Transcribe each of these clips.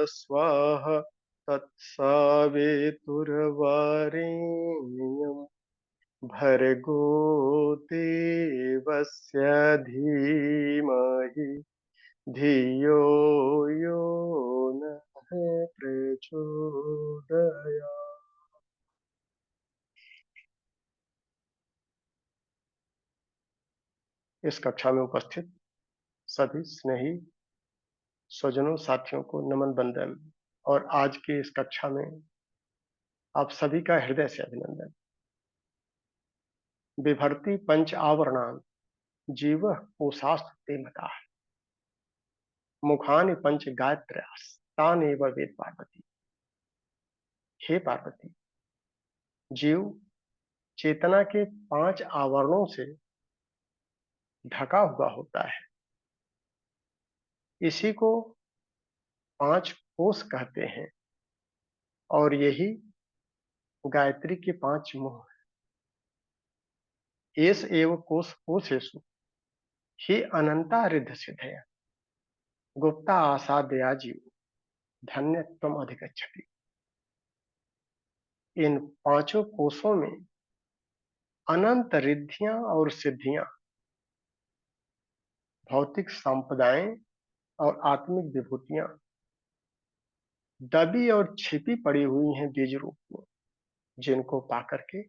स्वाहा तत्सवितुर्वरेण्यं भर्गो देवस्य धीमहि धियो यो नः प्रचोदयात्। इस कक्षा में उपस्थित सभी स्नेही स्वजनों साथियों को नमन बंदन। और आज की इस कक्षा में आप सभी का हृदय से अभिनंदन। बिभर्ति पंच आवरणान जीव कोशास्त्र ते मता मुखानि पंच गायत्र्यास तानेव वेद पार्वती। हे पार्वती, जीव चेतना के 5 आवरणों से ढका हुआ होता है। इसी को 5 कोश कहते हैं और यही गायत्री के 5 मुख। एस एव कोश कोशेषु ही अनंता रिद्ध सिद्धया गुप्ता आसादया जीव धन्य त्वम अधिगच्छति। इन 5 कोशों में अनंत रिद्धियां और सिद्धियां, भौतिक संपदाएं और आत्मिक विभूतियां दबी और छिपी पड़ी हुई हैं बीज रूप में, जिनको पाकर के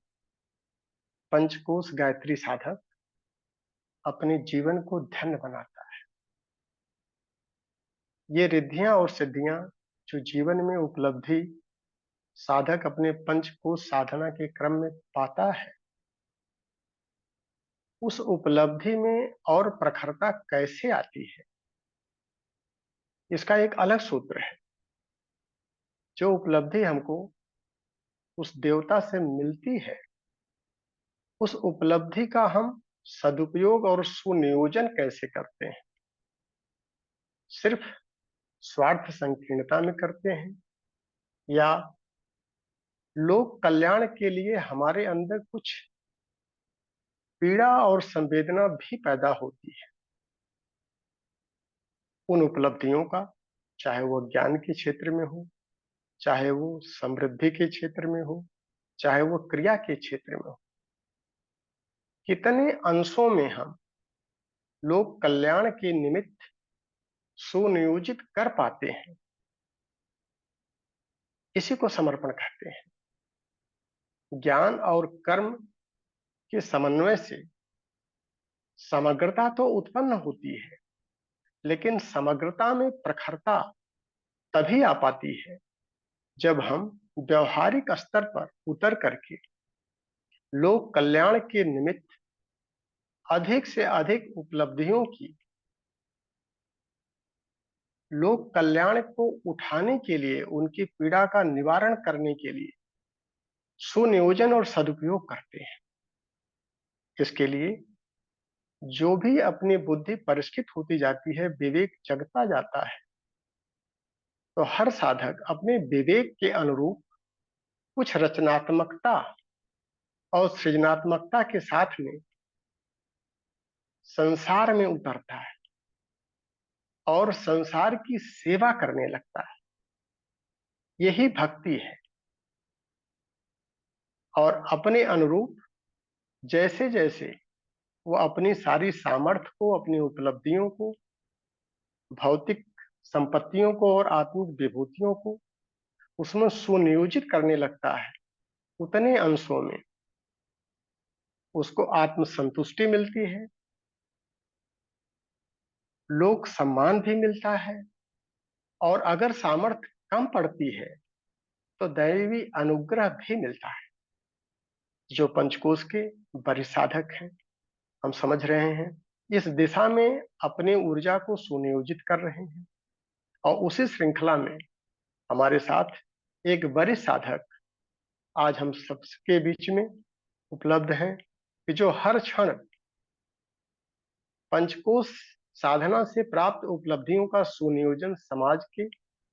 पंचकोश गायत्री साधक अपने जीवन को धन्य बनाता है। ये रिद्धियां और सिद्धियां जो जीवन में उपलब्धि साधक अपने पंचकोश साधना के क्रम में पाता है, उस उपलब्धि में और प्रखरता कैसे आती है, इसका एक अलग सूत्र है। जो उपलब्धि हमको उस देवता से मिलती है, उस उपलब्धि का हम सदुपयोग और सुनियोजन कैसे करते हैं। सिर्फ स्वार्थ संकीर्णता में करते हैं या लोक कल्याण के लिए हमारे अंदर कुछ पीड़ा और संवेदना भी पैदा होती है। उन उपलब्धियों का, चाहे वो ज्ञान के क्षेत्र में हो, चाहे वो समृद्धि के क्षेत्र में हो, चाहे वो क्रिया के क्षेत्र में हो, कितने अंशों में हम लोक कल्याण के निमित्त सुनियोजित कर पाते हैं, इसी को समर्पण कहते हैं। ज्ञान और कर्म के समन्वय से समग्रता तो उत्पन्न होती है, लेकिन समग्रता में प्रखरता तभी आ पाती है जब हम व्यवहारिक स्तर पर उतर करके लोक कल्याण के निमित्त अधिक से अधिक उपलब्धियों की, लोक कल्याण को उठाने के लिए, उनकी पीड़ा का निवारण करने के लिए सुनियोजन और सदुपयोग करते हैं। इसके लिए जो भी अपनी बुद्धि परिष्कृत होती जाती है, विवेक जगता जाता है, तो हर साधक अपने विवेक के अनुरूप कुछ रचनात्मकता और सृजनात्मकता के साथ में संसार में उतरता है और संसार की सेवा करने लगता है। यही भक्ति है। और अपने अनुरूप जैसे जैसे वो अपनी सारी सामर्थ्य को, अपनी उपलब्धियों को, भौतिक संपत्तियों को और आत्मिक विभूतियों को उसमें सुनियोजित करने लगता है, उतने अंशों में उसको आत्म संतुष्टि मिलती है, लोक सम्मान भी मिलता है, और अगर सामर्थ्य कम पड़ती है तो दैवी अनुग्रह भी मिलता है। जो पंचकोश के वरिष्ठ साधक हैं, हम समझ रहे हैं, इस दिशा में अपनी ऊर्जा को सुनियोजित कर रहे हैं। और उसी श्रृंखला में हमारे साथ एक वरिष्ठ साधक आज हम सबके बीच में उपलब्ध हैं कि जो हर क्षण पंचकोश साधना से प्राप्त उपलब्धियों का सुनियोजन समाज के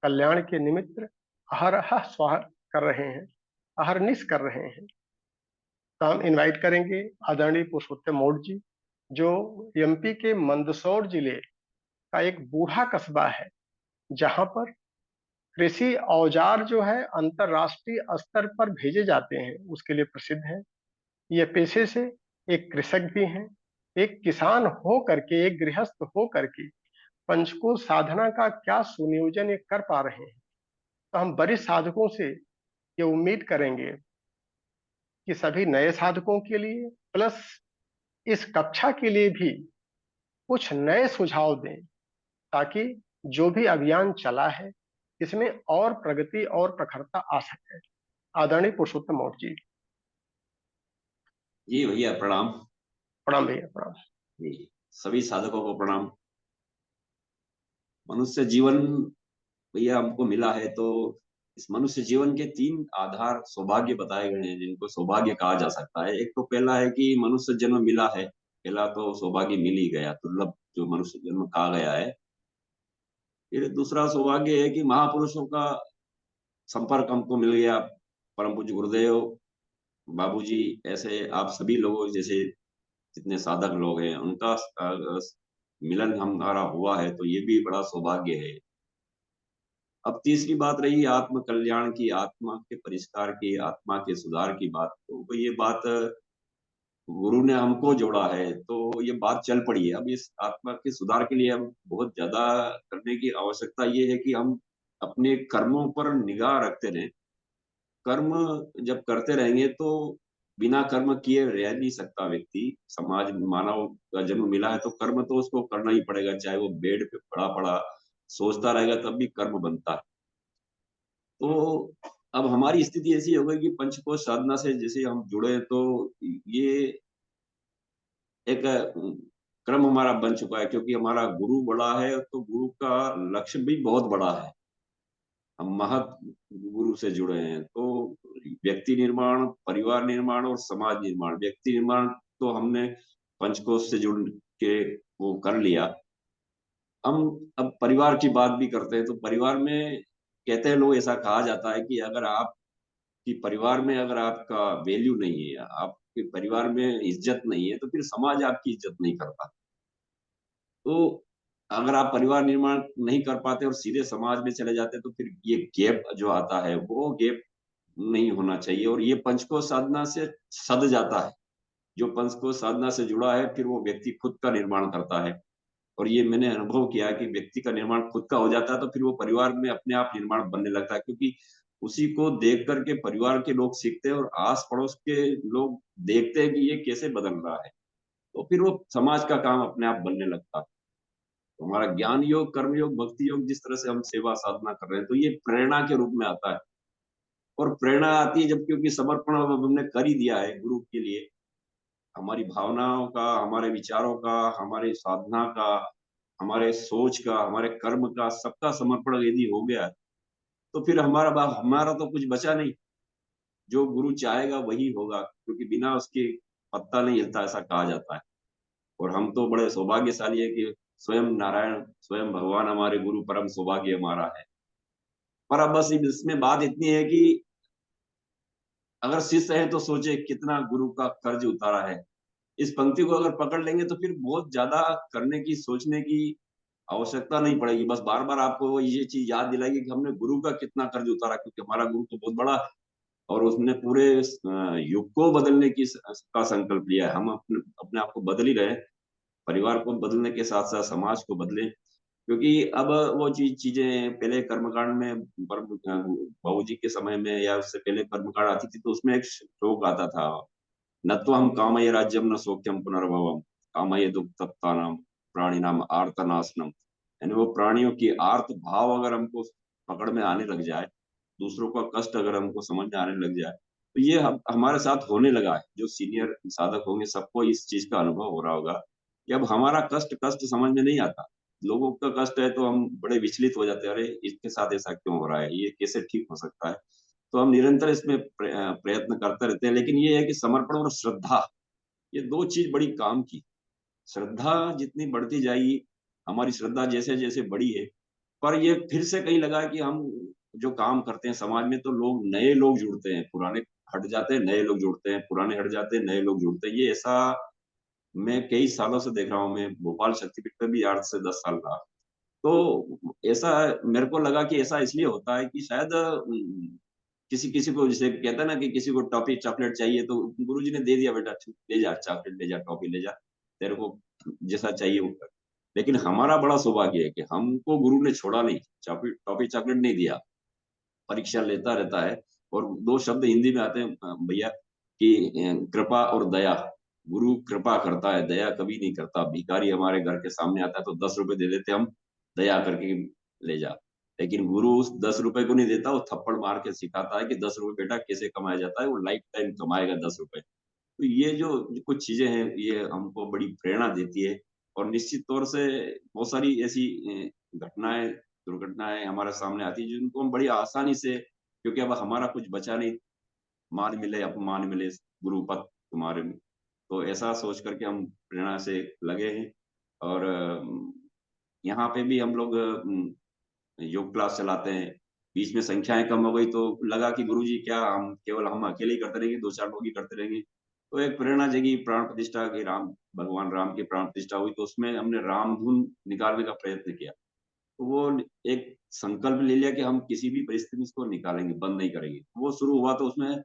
कल्याण के निमित्त अहरह स्वाह कर रहे हैं, अहरनिश कर रहे हैं। तो हम इनवाइट करेंगे आदरणीय पुरुषोत्तम मौर्य जी, जो एमपी के मंदसौर जिले का एक बूढ़ा कस्बा है, जहां पर कृषि औजार जो है अंतरराष्ट्रीय स्तर पर भेजे जाते हैं, उसके लिए प्रसिद्ध है। ये पेशे से एक कृषक भी हैं, एक किसान हो करके, एक गृहस्थ हो करके पंचकोश साधना का क्या सुनियोजन ये कर पा रहे हैं। तो हम वरिष्ठ साधकों से ये उम्मीद करेंगे कि सभी नए साधकों के लिए प्लस इस कक्षा के लिए भी कुछ नए सुझाव दें, ताकि जो भी अभियान चला है इसमें और प्रगति और प्रखरता आ सके। आदरणीय पुरुषोत्तम मौर्य जी। जी भैया प्रणाम। प्रणाम भैया, प्रणाम। जी, सभी साधकों को प्रणाम। मनुष्य जीवन भैया हमको मिला है, तो इस मनुष्य जीवन के तीन आधार सौभाग्य बताए गए हैं जिनको सौभाग्य कहा जा सकता है। एक तो पहला है कि मनुष्य जन्म मिला है, पहला तो सौभाग्य मिल ही गया, दुर्लभ जो मनुष्य जन्म कहा गया है। फिर दूसरा सौभाग्य है कि महापुरुषों का संपर्क हमको मिल गया। परम पूज्य गुरुदेव, बाबूजी, ऐसे आप सभी लोगों जैसे जितने साधक लोग हैं उनका मिलन हमारा हुआ है, तो ये भी बड़ा सौभाग्य है। अब तीसरी बात रही आत्म कल्याण की, आत्मा के परिष्कार की, आत्मा के सुधार की बात। तो ये बात गुरु ने हमको जोड़ा है, तो ये बात चल पड़ी है। अब इस आत्मा के सुधार के लिए हम बहुत ज्यादा करने की आवश्यकता ये है कि हम अपने कर्मों पर निगाह रखते रहें। कर्म जब करते रहेंगे तो बिना कर्म किए रह नहीं सकता व्यक्ति। समाज मानव का जन्म मिला है तो कर्म तो उसको करना ही पड़ेगा, चाहे वो बेड पे पड़ा पड़ा सोचता रहेगा तब भी कर्म बनता है। तो अब हमारी स्थिति ऐसी हो गई कि पंचकोश साधना से जैसे हम जुड़े, तो ये एक क्रम हमारा बन चुका है, क्योंकि हमारा गुरु बड़ा है तो गुरु का लक्ष्य भी बहुत बड़ा है। हम महत गुरु से जुड़े हैं, तो व्यक्ति निर्माण, परिवार निर्माण और समाज निर्माण। व्यक्ति निर्माण तो हमने पंचकोश से जुड़ के वो कर लिया। हम अब परिवार की बात भी करते हैं, तो परिवार में कहते हैं लोग, ऐसा कहा जाता है कि अगर आपकी परिवार में अगर आपका वैल्यू नहीं है, आपके परिवार में इज्जत नहीं है, तो फिर समाज आपकी इज्जत नहीं करता। तो अगर आप परिवार निर्माण नहीं कर पाते और सीधे समाज में चले जाते, तो फिर ये गैप जो आता है वो गैप नहीं होना चाहिए, और ये पंचकोश साधना से सद जाता है। जो पंचकोश साधना से जुड़ा है फिर वो व्यक्ति खुद का निर्माण करता है। और ये मैंने अनुभव किया कि व्यक्ति का निर्माण खुद का हो जाता है तो फिर वो परिवार में अपने आप निर्माण बनने लगता है, क्योंकि उसी को देख करके परिवार के लोग सीखते हैं और आस पड़ोस के लोग देखते हैं कि ये कैसे बदल रहा है, तो फिर वो समाज का काम अपने आप बनने लगता है। तो हमारा ज्ञान योग, कर्म योग, भक्ति योग, जिस तरह से हम सेवा साधना कर रहे हैं, तो ये प्रेरणा के रूप में आता है। और प्रेरणा आती है जब, क्योंकि समर्पण अब हमने कर ही दिया है गुरु के लिए। हमारी भावनाओं का, हमारे विचारों का, हमारी साधना का, हमारे सोच का, हमारे कर्म का, सबका समर्पण यदि हो गया तो फिर हमारा तो कुछ बचा नहीं। जो गुरु चाहेगा वही होगा, क्योंकि बिना उसके पत्ता नहीं हिलता, ऐसा कहा जाता है। और हम तो बड़े सौभाग्यशाली है कि स्वयं नारायण, स्वयं भगवान हमारे गुरु, परम सौभाग्य हमारा है। पर अब बस इसमें बात इतनी है कि अगर शिष्य है तो सोचे कितना गुरु का कर्ज उतारा है। इस पंक्ति को अगर पकड़ लेंगे तो फिर बहुत ज्यादा करने की, सोचने की आवश्यकता नहीं पड़ेगी। बस बार बार आपको वो ये चीज याद दिलाएगी कि हमने गुरु का कितना कर्ज उतारा, क्योंकि हमारा गुरु तो बहुत बड़ा है और उसने पूरे युग को बदलने की का संकल्प लिया है। हम अपने अपने आप को बदल ही रहे हैं। परिवार को बदलने के साथ साथ समाज को बदले, क्योंकि अब वो चीजें पहले कर्मकांड में, बाबू जी के समय में या उससे पहले कर्मकांड आती थी, तो उसमें एक श्लोक आता था, नत्वं कामये राज्यम न सौख्यम पुनर्भवम, कामये दुक्तप्तानाम प्राणिनाम आर्तनाशनम। यानी वो प्राणियों की आर्त भाव अगर हमको पकड़ में आने लग जाए, दूसरों का कष्ट अगर हमको समझ में आने लग जाए, तो ये हमारे साथ होने लगा है। जो सीनियर साधक होंगे सबको इस चीज का अनुभव हो रहा होगा कि अब हमारा कष्ट कष्ट समझ में नहीं आता। लोगों का कष्ट है तो हम बड़े विचलित हो जाते हैं, अरे इसके साथ ऐसा क्यों हो रहा है, ये कैसे ठीक हो सकता है। तो हम निरंतर इसमें प्रयत्न करते रहते हैं। लेकिन ये है कि समर्पण और श्रद्धा, ये दो चीज बड़ी काम की। श्रद्धा जितनी बढ़ती जाएगी, हमारी श्रद्धा जैसे जैसे बढ़ी है, पर ये फिर से कहीं लगा कि हम जो काम करते हैं समाज में, तो लोग, नए लोग जुड़ते हैं, पुराने हट जाते हैं, नए लोग जुड़ते हैं, पुराने हट जाते हैं, नए लोग जुड़ते हैं। ये ऐसा मैं कई सालों से देख रहा हूँ। मैं भोपाल शक्तिपीठ पे भी 8 से 10 साल रहा। तो ऐसा मेरे को लगा कि ऐसा इसलिए होता है कि शायद किसी किसी को, जैसे कहता है ना कि किसी को टॉफी चॉकलेट चाहिए तो गुरुजी ने दे दिया, बेटा ले जा चॉकलेट, ले जा टॉफी ले जा, तेरे को जैसा चाहिए वो कर। लेकिन हमारा बड़ा सौभाग्य है कि हमको गुरु ने छोड़ा नहीं, टॉफी चॉकलेट नहीं दिया, परीक्षा लेता रहता है। और दो शब्द हिंदी में आते हैं भैया कि कृपा और दया। गुरु कृपा करता है, दया कभी नहीं करता। भिखारी हमारे घर के सामने आता है तो 10 रुपए दे देते हम, दया करके ले जा। लेकिन गुरु उस 10 रुपए को नहीं देता, वो थप्पड़ मार के सिखाता है कि 10 रुपए बेटा कैसे कमाया जाता है, वो लाइफ टाइम कमाएगा 10 रुपए। तो ये जो कुछ चीजें हैं ये हमको बड़ी प्रेरणा देती है। और निश्चित तौर से बहुत सारी ऐसी घटनाएं, दुर्घटनाएं हमारे सामने आती है जिनको हम बड़ी आसानी से, क्योंकि अब हमारा कुछ बचा नहीं, मान मिले अपमान मिले गुरुपद तुम्हारे में, तो ऐसा सोच करके हम प्रेरणा से लगे हैं। और यहाँ पे भी हम लोग योग क्लास चलाते हैं। बीच में संख्याएं कम हो गई तो लगा कि गुरुजी क्या हम केवल हम अकेले ही करते रहेंगे, दो चार लोग ही करते रहेंगे। तो एक प्रेरणा जगी, प्राण प्रतिष्ठा की, राम भगवान राम की प्राण प्रतिष्ठा हुई तो उसमें हमने राम धुन निकालने का प्रयत्न किया। तो वो एक संकल्प ले लिया कि हम किसी भी परिस्थिति में इसको निकालेंगे, बंद नहीं करेंगे। वो शुरू हुआ तो उसमें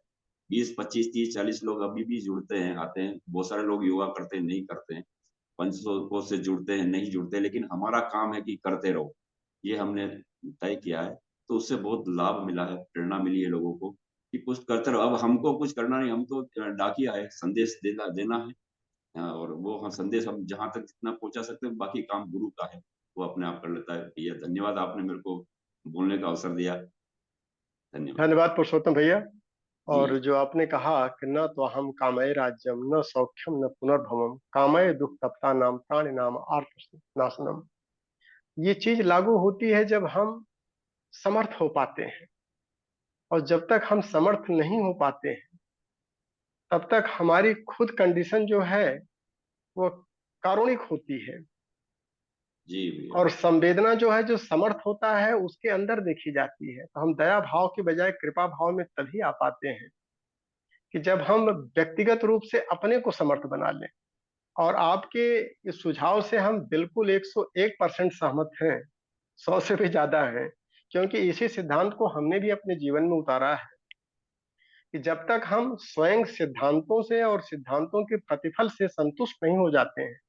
20, 25, 30, 40 लोग अभी भी जुड़ते हैं, आते हैं। बहुत सारे लोग योगा करते हैं, नहीं करते हैं, पंच से जुड़ते हैं, नहीं जुड़ते, लेकिन हमारा काम है कि करते रहो, ये हमने तय किया है। तो उससे बहुत लाभ मिला है, प्रेरणा मिली है लोगों को कि कुछ करते रहो। अब हमको कुछ करना नहीं, हम तो डाकिया है, संदेश देना देना है। और वो हम संदेश हम जहां तक जितना पहुंचा सकते हैं, बाकी काम गुरु का है, वो अपने आप कर लेता है। भैया धन्यवाद, आपने मेरे को बोलने का अवसर दिया। धन्यवाद। धन्यवाद पुरुषोत्तम भैया। और जी जो आपने कहा कि न तो हम कामये राज्यम न सौख्यम न पुनर्भवम कामये दुख तप्ता नाम प्राणी नाम आर्थ नाशनम, ये चीज लागू होती है जब हम समर्थ हो पाते हैं। और जब तक हम समर्थ नहीं हो पाते हैं तब तक हमारी खुद कंडीशन जो है वो कारुणिक होती है। जी भैया। और संवेदना जो है, जो समर्थ होता है उसके अंदर देखी जाती है। तो हम दया भाव के बजाय कृपा भाव में तभी आ पाते हैं कि जब हम व्यक्तिगत रूप से अपने को समर्थ बना लें। और आपके इस सुझाव से हम बिल्कुल 101% सहमत हैं, 100 से भी ज्यादा हैं। क्योंकि इसी सिद्धांत को हमने भी अपने जीवन में उतारा है कि जब तक हम स्वयं सिद्धांतों से और सिद्धांतों के प्रतिफल से संतुष्ट नहीं हो जाते हैं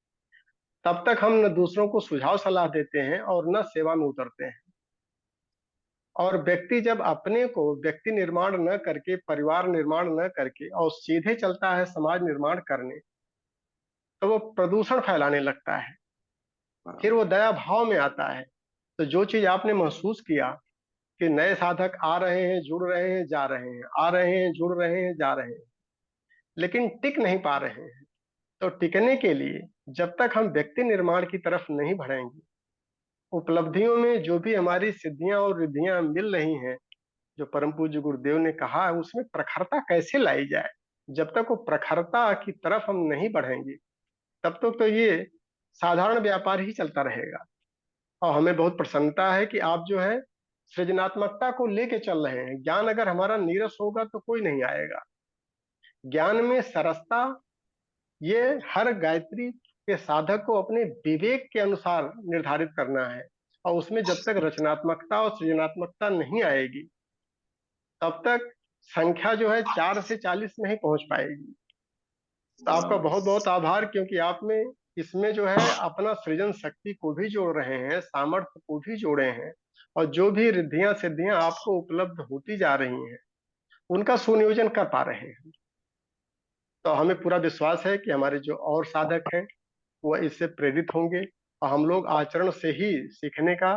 तब तक हम न दूसरों को सुझाव सलाह देते हैं और न सेवा में उतरते हैं। और व्यक्ति जब अपने को व्यक्ति निर्माण न करके, परिवार निर्माण न करके और सीधे चलता है समाज निर्माण करने, तो वो प्रदूषण फैलाने लगता है। फिर वो दया भाव में आता है। तो जो चीज आपने महसूस किया कि नए साधक आ रहे हैं, जुड़ रहे हैं, जा रहे हैं, आ रहे हैं, जुड़ रहे हैं, जा रहे हैं, लेकिन टिक नहीं पा रहे हैं, तो टिकने के लिए जब तक हम व्यक्ति निर्माण की तरफ नहीं बढ़ेंगे, उपलब्धियों में जो भी हमारी सिद्धियां और रिद्धियां मिल रही हैं, जो परम पूज्य गुरुदेव ने कहा है, उसमें प्रखरता कैसे लाई जाए, जब तक वो प्रखरता की तरफ हम नहीं बढ़ेंगे तब तक तो ये साधारण व्यापार ही चलता रहेगा। और हमें बहुत प्रसन्नता है कि आप जो है सृजनात्मकता को लेके चल रहे हैं। ज्ञान अगर हमारा नीरस होगा तो कोई नहीं आएगा। ज्ञान में सरसता, ये हर गायत्री के साधक को अपने विवेक के अनुसार निर्धारित करना है। और उसमें जब तक रचनात्मकता और सृजनात्मकता नहीं आएगी तब तक संख्या जो है 4 से 40 नहीं पहुंच पाएगी। तो आपका बहुत बहुत आभार, क्योंकि आप में इसमें जो है अपना सृजन शक्ति को भी जोड़ रहे हैं, सामर्थ्य को भी जोड़े हैं। और जो भी रिद्धियां सिद्धियां आपको उपलब्ध होती जा रही हैं उनका सुनियोजन कर पा रहे हैं। तो हमें पूरा विश्वास है कि हमारे जो और साधक हैं वह इससे प्रेरित होंगे। और हम लोग आचरण से ही सीखने का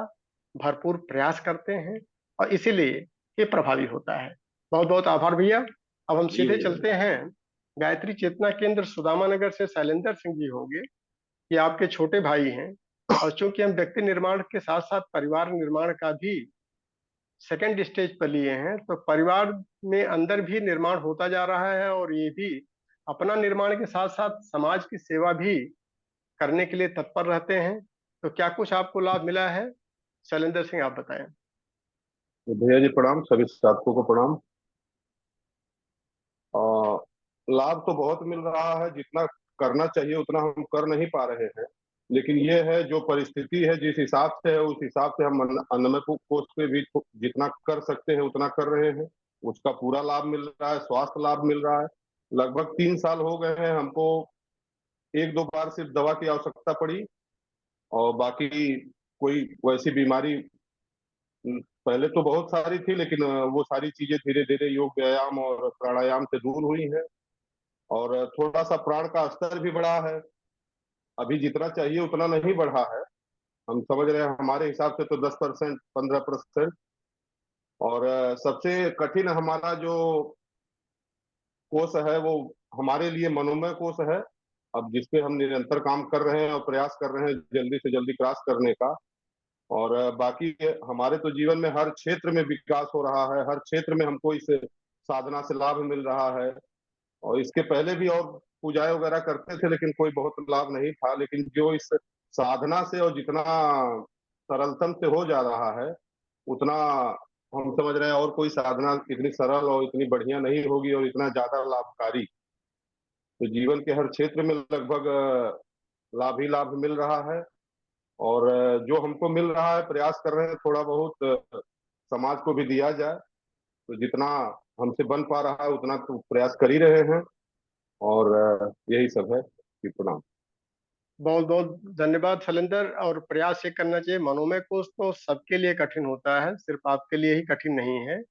भरपूर प्रयास करते हैं और इसीलिए ये प्रभावी होता है। बहुत बहुत आभार भैया। अब हम जी सीधे भैया। चलते हैं गायत्री चेतना केंद्र सुदामा नगर से शैलेंद्र सिंह जी होंगे। ये आपके छोटे भाई हैं। और चूंकि हम व्यक्ति निर्माण के साथ साथ परिवार निर्माण का भी सेकंड स्टेज पर लिए हैं, तो परिवार में अंदर भी निर्माण होता जा रहा है और ये भी अपना निर्माण के साथ साथ समाज की सेवा भी करने के लिए तत्पर रहते हैं। तो क्या कुछ आपको लाभ मिला है, शैलेंद्र सिंह, आप बताएं। तो भैया जी प्रणाम, सभी साधकों को प्रणाम। आ, लाभ तो बहुत मिल रहा है, जितना करना चाहिए उतना हम कर नहीं पा रहे हैं। लेकिन ये है जो परिस्थिति है जिस हिसाब से है उस हिसाब से हम अन्नमय कोष पे भी जितना कर सकते हैं उतना कर रहे हैं। उसका पूरा लाभ मिल रहा है, स्वास्थ्य लाभ मिल रहा है। लगभग 3 साल हो गए हैं हमको, एक दो बार सिर्फ दवा की आवश्यकता पड़ी, और बाकी कोई वैसी बीमारी पहले तो बहुत सारी थी, लेकिन वो सारी चीजें धीरे धीरे योग व्यायाम और प्राणायाम से दूर हुई हैं। और थोड़ा सा प्राण का स्तर भी बढ़ा है, अभी जितना चाहिए उतना नहीं बढ़ा है। हम समझ रहे हैं हमारे हिसाब से तो 10%, 15%। और सबसे कठिन हमारा जो कोष है वो हमारे लिए मनोमय कोष है, अब जिसपे हम निरंतर काम कर रहे हैं और प्रयास कर रहे हैं जल्दी से जल्दी क्रॉस करने का। और बाकी हमारे तो जीवन में हर क्षेत्र में विकास हो रहा है, हर क्षेत्र में हमको इस साधना से लाभ मिल रहा है। और इसके पहले भी और पूजाएं वगैरह करते थे, लेकिन कोई बहुत लाभ नहीं था। लेकिन जो इस साधना से और जितना सरलतम से हो जा रहा है, उतना हम समझ रहे हैं और कोई साधना इतनी सरल और इतनी बढ़िया नहीं होगी और इतना ज्यादा लाभकारी। तो जीवन के हर क्षेत्र में लगभग लाभ ही लाभ मिल रहा है। और जो हमको मिल रहा है प्रयास कर रहे हैं थोड़ा बहुत समाज को भी दिया जाए, तो जितना हमसे बन पा रहा है उतना तो प्रयास कर ही रहे हैं। और यही सब है कि प्रणाम। बहुत बहुत धन्यवाद शैलेंद्र। और प्रयास ये करना चाहिए, मनोमय कोष तो सबके लिए कठिन होता है, सिर्फ आपके लिए ही कठिन नहीं है।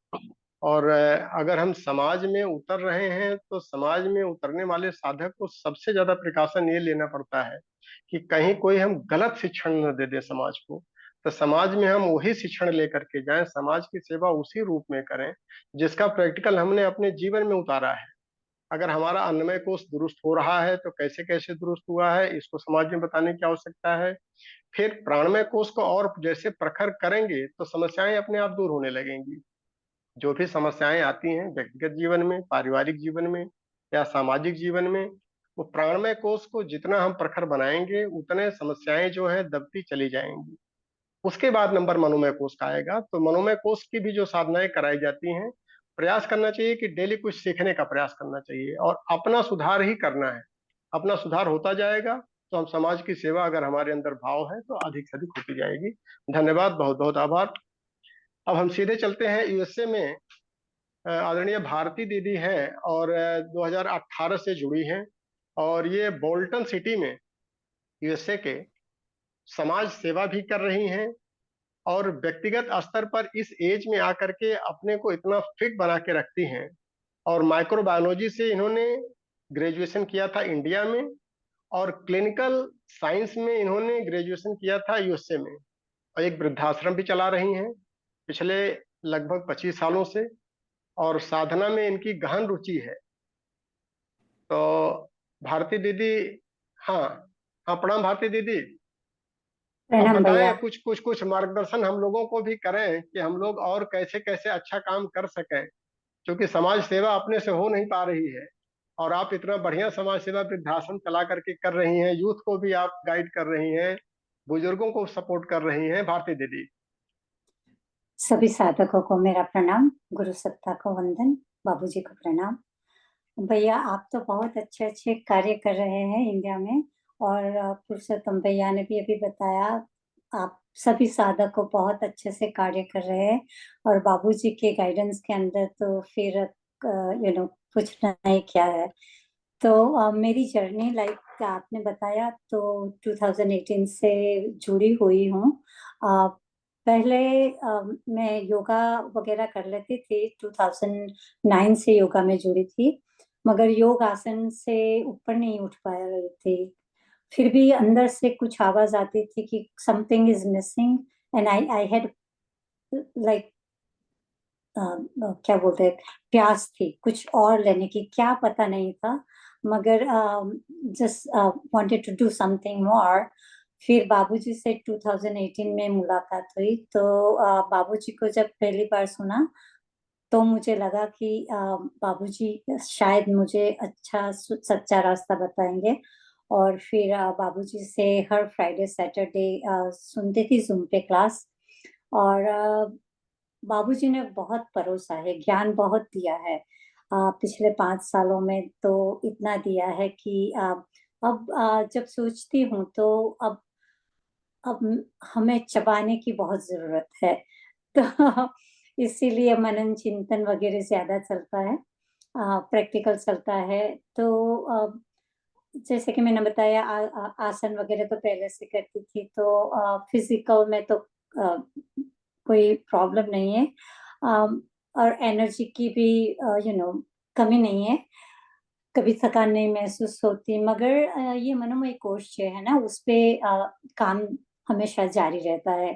और अगर हम समाज में उतर रहे हैं तो समाज में उतरने वाले साधक को सबसे ज्यादा प्रिकॉशन ये लेना पड़ता है कि कहीं कोई हम गलत शिक्षण न दे दे समाज को। तो समाज में हम वही शिक्षण लेकर के जाएं, समाज की सेवा उसी रूप में करें जिसका प्रैक्टिकल हमने अपने जीवन में उतारा है। अगर हमारा अन्नमय कोष दुरुस्त हो रहा है तो कैसे कैसे दुरुस्त हुआ है इसको समाज में बताने की आवश्यकता है। फिर प्राणमय कोष को और जैसे प्रखर करेंगे तो समस्याएं अपने आप दूर होने लगेंगी। जो भी समस्याएं आती हैं व्यक्तिगत जीवन में, पारिवारिक जीवन में या सामाजिक जीवन में, वो प्राणमय कोष को जितना हम प्रखर बनाएंगे उतने समस्याएं जो है दबती चली जाएंगी। उसके बाद नंबर मनोमय कोष का आएगा। तो मनोमय कोष की भी जो साधनाएं कराई जाती हैं, प्रयास करना चाहिए कि डेली कुछ सीखने का प्रयास करना चाहिए और अपना सुधार ही करना है। अपना सुधार होता जाएगा तो हम समाज की सेवा, अगर हमारे अंदर भाव है तो अधिक से अधिक होती जाएगी। धन्यवाद, बहुत बहुत आभार। अब हम सीधे चलते हैं यूएसए में। आदरणीय भारती दीदी हैं और 2018 से जुड़ी हैं और ये बोल्टन सिटी में यूएसए के समाज सेवा भी कर रही हैं और व्यक्तिगत स्तर पर इस एज में आकर के अपने को इतना फिट बना के रखती हैं। और माइक्रोबायोलॉजी से इन्होंने ग्रेजुएशन किया था इंडिया में और क्लिनिकल साइंस में इन्होंने ग्रेजुएशन किया था यूएसए में। और एक वृद्धाश्रम भी चला रही हैं पिछले लगभग 25 सालों से। और साधना में इनकी गहन रुचि है। तो भारती दीदी, हाँ, हाँ प्रणाम भारती दीदी। अब प्रणाम भैया। बताएं, कुछ कुछ कुछ मार्गदर्शन हम लोगों को भी करें कि हम लोग और कैसे कैसे अच्छा काम कर सकें, क्योंकि समाज सेवा अपने से हो नहीं पा रही है। और आप इतना बढ़िया समाज सेवा वृद्धाश्रम चला करके कर रही हैं, यूथ को भी आप गाइड कर रही हैं, बुजुर्गों को सपोर्ट कर रही हैं भारती दीदी। सभी साधकों को मेरा प्रणाम, गुरु सत्ता को वंदन, बाबूजी को प्रणाम। भैया आप तो बहुत अच्छे अच्छे कार्य कर रहे हैं इंडिया में, और पुरुषोत्तम भैया ने भी अभी बताया आप सभी साधकों बहुत अच्छे से कार्य कर रहे हैं। और बाबूजी के गाइडेंस के अंदर तो फिर पूछना ही क्या है। तो मेरी जर्नी लाइक आपने बताया तो 2018 से जुड़ी हुई हूँ। पहले मैं योगा वगैरह कर लेती थी, 2009 से योगा में जुड़ी थी, मगर योग आसन से ऊपर नहीं उठ पा रही थी। फिर भी अंदर से कुछ आवाज आती थी कि something is missing, and I had like क्या बोलते हैं, प्यास थी कुछ और लेने की, क्या पता नहीं था, मगर just wanted to do something more. फिर बाबूजी से 2018 में मुलाकात हुई, तो बाबूजी को जब पहली बार सुना तो मुझे लगा कि बाबूजी शायद मुझे अच्छा सच्चा रास्ता बताएंगे। और फिर बाबूजी से हर फ्राइडे सैटरडे सुनते थी जूम पे क्लास। और बाबूजी ने बहुत परोसा है, ज्ञान बहुत दिया है पिछले 5 सालों में, तो इतना दिया है कि अब जब सोचती हूँ तो अब हमें चबाने की बहुत जरूरत है। तो इसीलिए मनन चिंतन वगैरह ज्यादा चलता है, प्रैक्टिकल चलता है। तो जैसे कि मैंने बताया, आसन वगैरह तो पहले से करती थी, तो फिजिकल में तो कोई प्रॉब्लम नहीं है। और एनर्जी की भी कमी नहीं है, कभी थकान नहीं महसूस होती। मगर ये मनोमय कोश जो है ना, उस पे काम हमेशा जारी रहता है,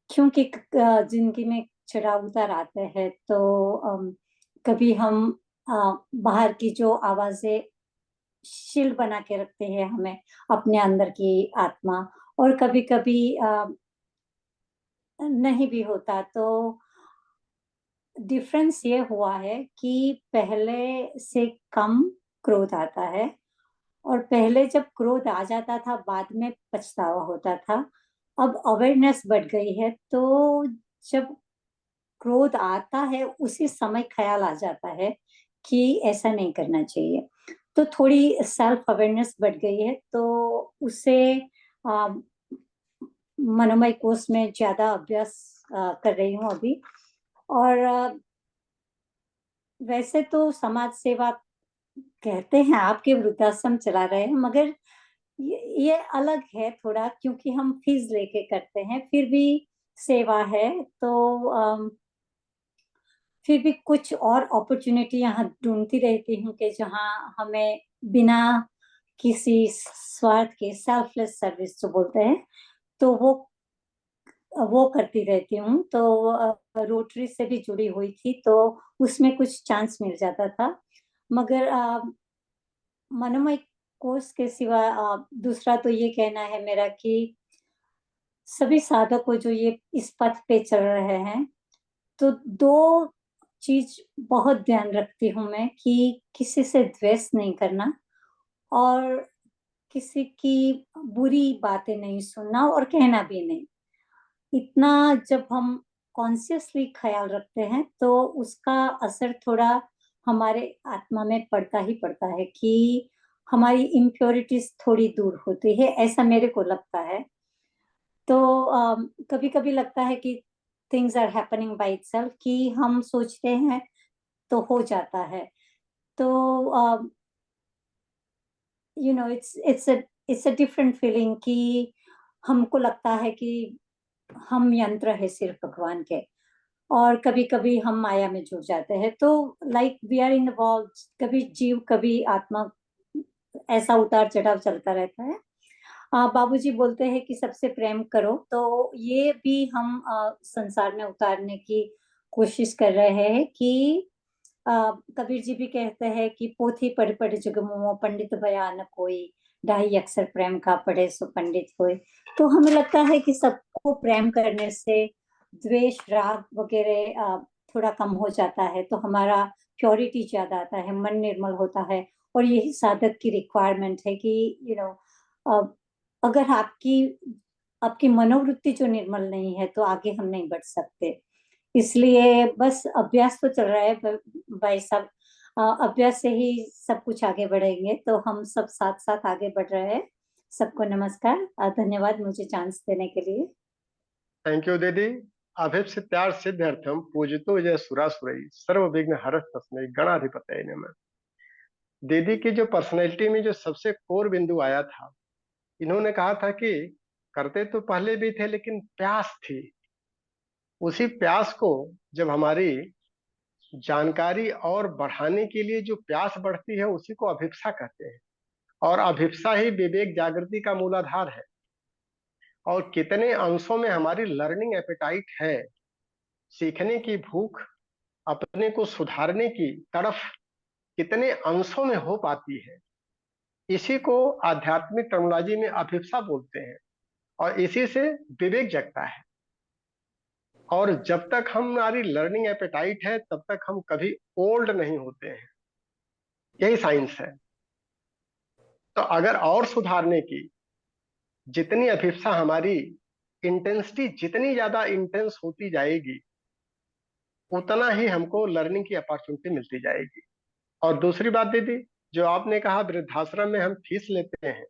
क्योंकि जिंदगी में चढ़ाव उतार आते हैं। तो कभी हम बाहर की जो आवाजें शील्ड बना के रखते हैं हमें, अपने अंदर की आत्मा, और कभी कभी नहीं भी होता। तो डिफरेंस ये हुआ है कि पहले से कम क्रोध आता है, और पहले जब क्रोध आ जाता था बाद में पछतावा होता था। अब अवेयरनेस बढ़ गई है, तो जब क्रोध आता है उसी समय ख्याल आ जाता है कि ऐसा नहीं करना चाहिए। तो थोड़ी सेल्फ अवेयरनेस बढ़ गई है, तो उसे आ, मनोमय कोर्स में ज्यादा अभ्यास कर रही हूँ अभी। और वैसे तो समाज सेवा कहते हैं, आपके वृद्धाश्रम चला रहे हैं, मगर ये अलग है थोड़ा, क्योंकि हम फीस लेके करते हैं, फिर भी सेवा है। तो फिर भी कुछ और अपॉर्चुनिटी यहाँ ढूंढती रहती हूँ कि जहाँ हमें बिना किसी स्वार्थ के सेल्फलेस सर्विस जो बोलते हैं, तो वो करती रहती हूँ। तो रोटरी से भी जुड़ी हुई थी, तो उसमें कुछ चांस मिल जाता था। मगर मनोमय कोर्स के सिवा दूसरा तो ये कहना है मेरा कि सभी साधकों जो ये इस पथ पे चल रहे हैं, तो दो चीज बहुत ध्यान रखती हूँ मैं, कि किसी से द्वेष नहीं करना, और किसी की बुरी बातें नहीं सुनना और कहना भी नहीं। इतना जब हम कॉन्शियसली ख्याल रखते हैं, तो उसका असर थोड़ा हमारे आत्मा में पड़ता ही पड़ता है, कि हमारी इम्प्योरिटीज थोड़ी दूर होती है, ऐसा मेरे को लगता है। तो कभी कभी लगता है कि things are happening by itself, कि हम सोचते हैं तो हो जाता है। तो इट्स अ डिफरेंट फीलिंग, कि हमको लगता है कि हम यंत्र है सिर्फ भगवान के, और कभी कभी हम माया में जुड़ जाते हैं। तो लाइक वी आर इन्वॉल्व, कभी जीव कभी आत्मा, ऐसा उतार चढ़ाव चलता रहता है। बाबूजी बोलते हैं कि सबसे प्रेम करो, तो ये भी हम संसार में उतारने की कोशिश कर रहे हैं। कि कबीर जी भी कहते हैं कि पोथी पढ़ पढ़ जग मुओ, पंडित भया न कोई, ढाई अक्षर प्रेम का पढ़े सो पंडित होए। तो हमें लगता है कि सबको प्रेम करने से द्वेष राग वगैरह थोड़ा कम हो जाता है, तो हमारा प्योरिटी ज्यादा आता है, मन निर्मल होता है। और यही साधक की रिक्वायरमेंट है कि अगर आपकी आपकी मनोवृत्ति जो निर्मल नहीं है, तो आगे हम नहीं बढ़ सकते। इसलिए बस अभ्यास तो चल रहा है भाई साहब, अभ्यास से ही सब कुछ आगे बढ़ेंगे। तो हम सब साथ साथ आगे बढ़ रहे हैं। सबको नमस्कार, धन्यवाद मुझे चांस देने के लिए। थैंक यू दीदी। अभिप्सित्यार सिद्ध्यर्थम पूजितो जय सुरासुरई सर्व विघ्न हरः तस्मै गणाधिपतये नमः। दीदी की जो पर्सनैलिटी में जो सबसे कोर बिंदु आया था, इन्होंने कहा था कि करते तो पहले भी थे लेकिन प्यास थी। उसी प्यास को जब हमारी जानकारी और बढ़ाने के लिए जो प्यास बढ़ती है, उसी को अभिप्सा कहते हैं। और अभिप्सा ही विवेक जागृति का मूलाधार है। और कितने अंशों में हमारी लर्निंग एपेटाइट है, सीखने की भूख, अपने को सुधारने की तड़फ कितने अंशों में हो पाती है। इसी को आध्यात्मिक टर्मिनोलॉजी में अभिप्सा बोलते हैं, और इसी से विवेक जगता है। और जब तक हमारी लर्निंग एपेटाइट है, तब तक हम कभी ओल्ड नहीं होते हैं। यही साइंस है। तो अगर और सुधारने की जितनी अभिप्सा, हमारी इंटेंसिटी जितनी ज्यादा इंटेंस होती जाएगी, उतना ही हमको लर्निंग की अपॉर्चुनिटी मिलती जाएगी। और दूसरी बात दीदी, जो आपने कहा वृद्धाश्रम में हम फीस लेते हैं,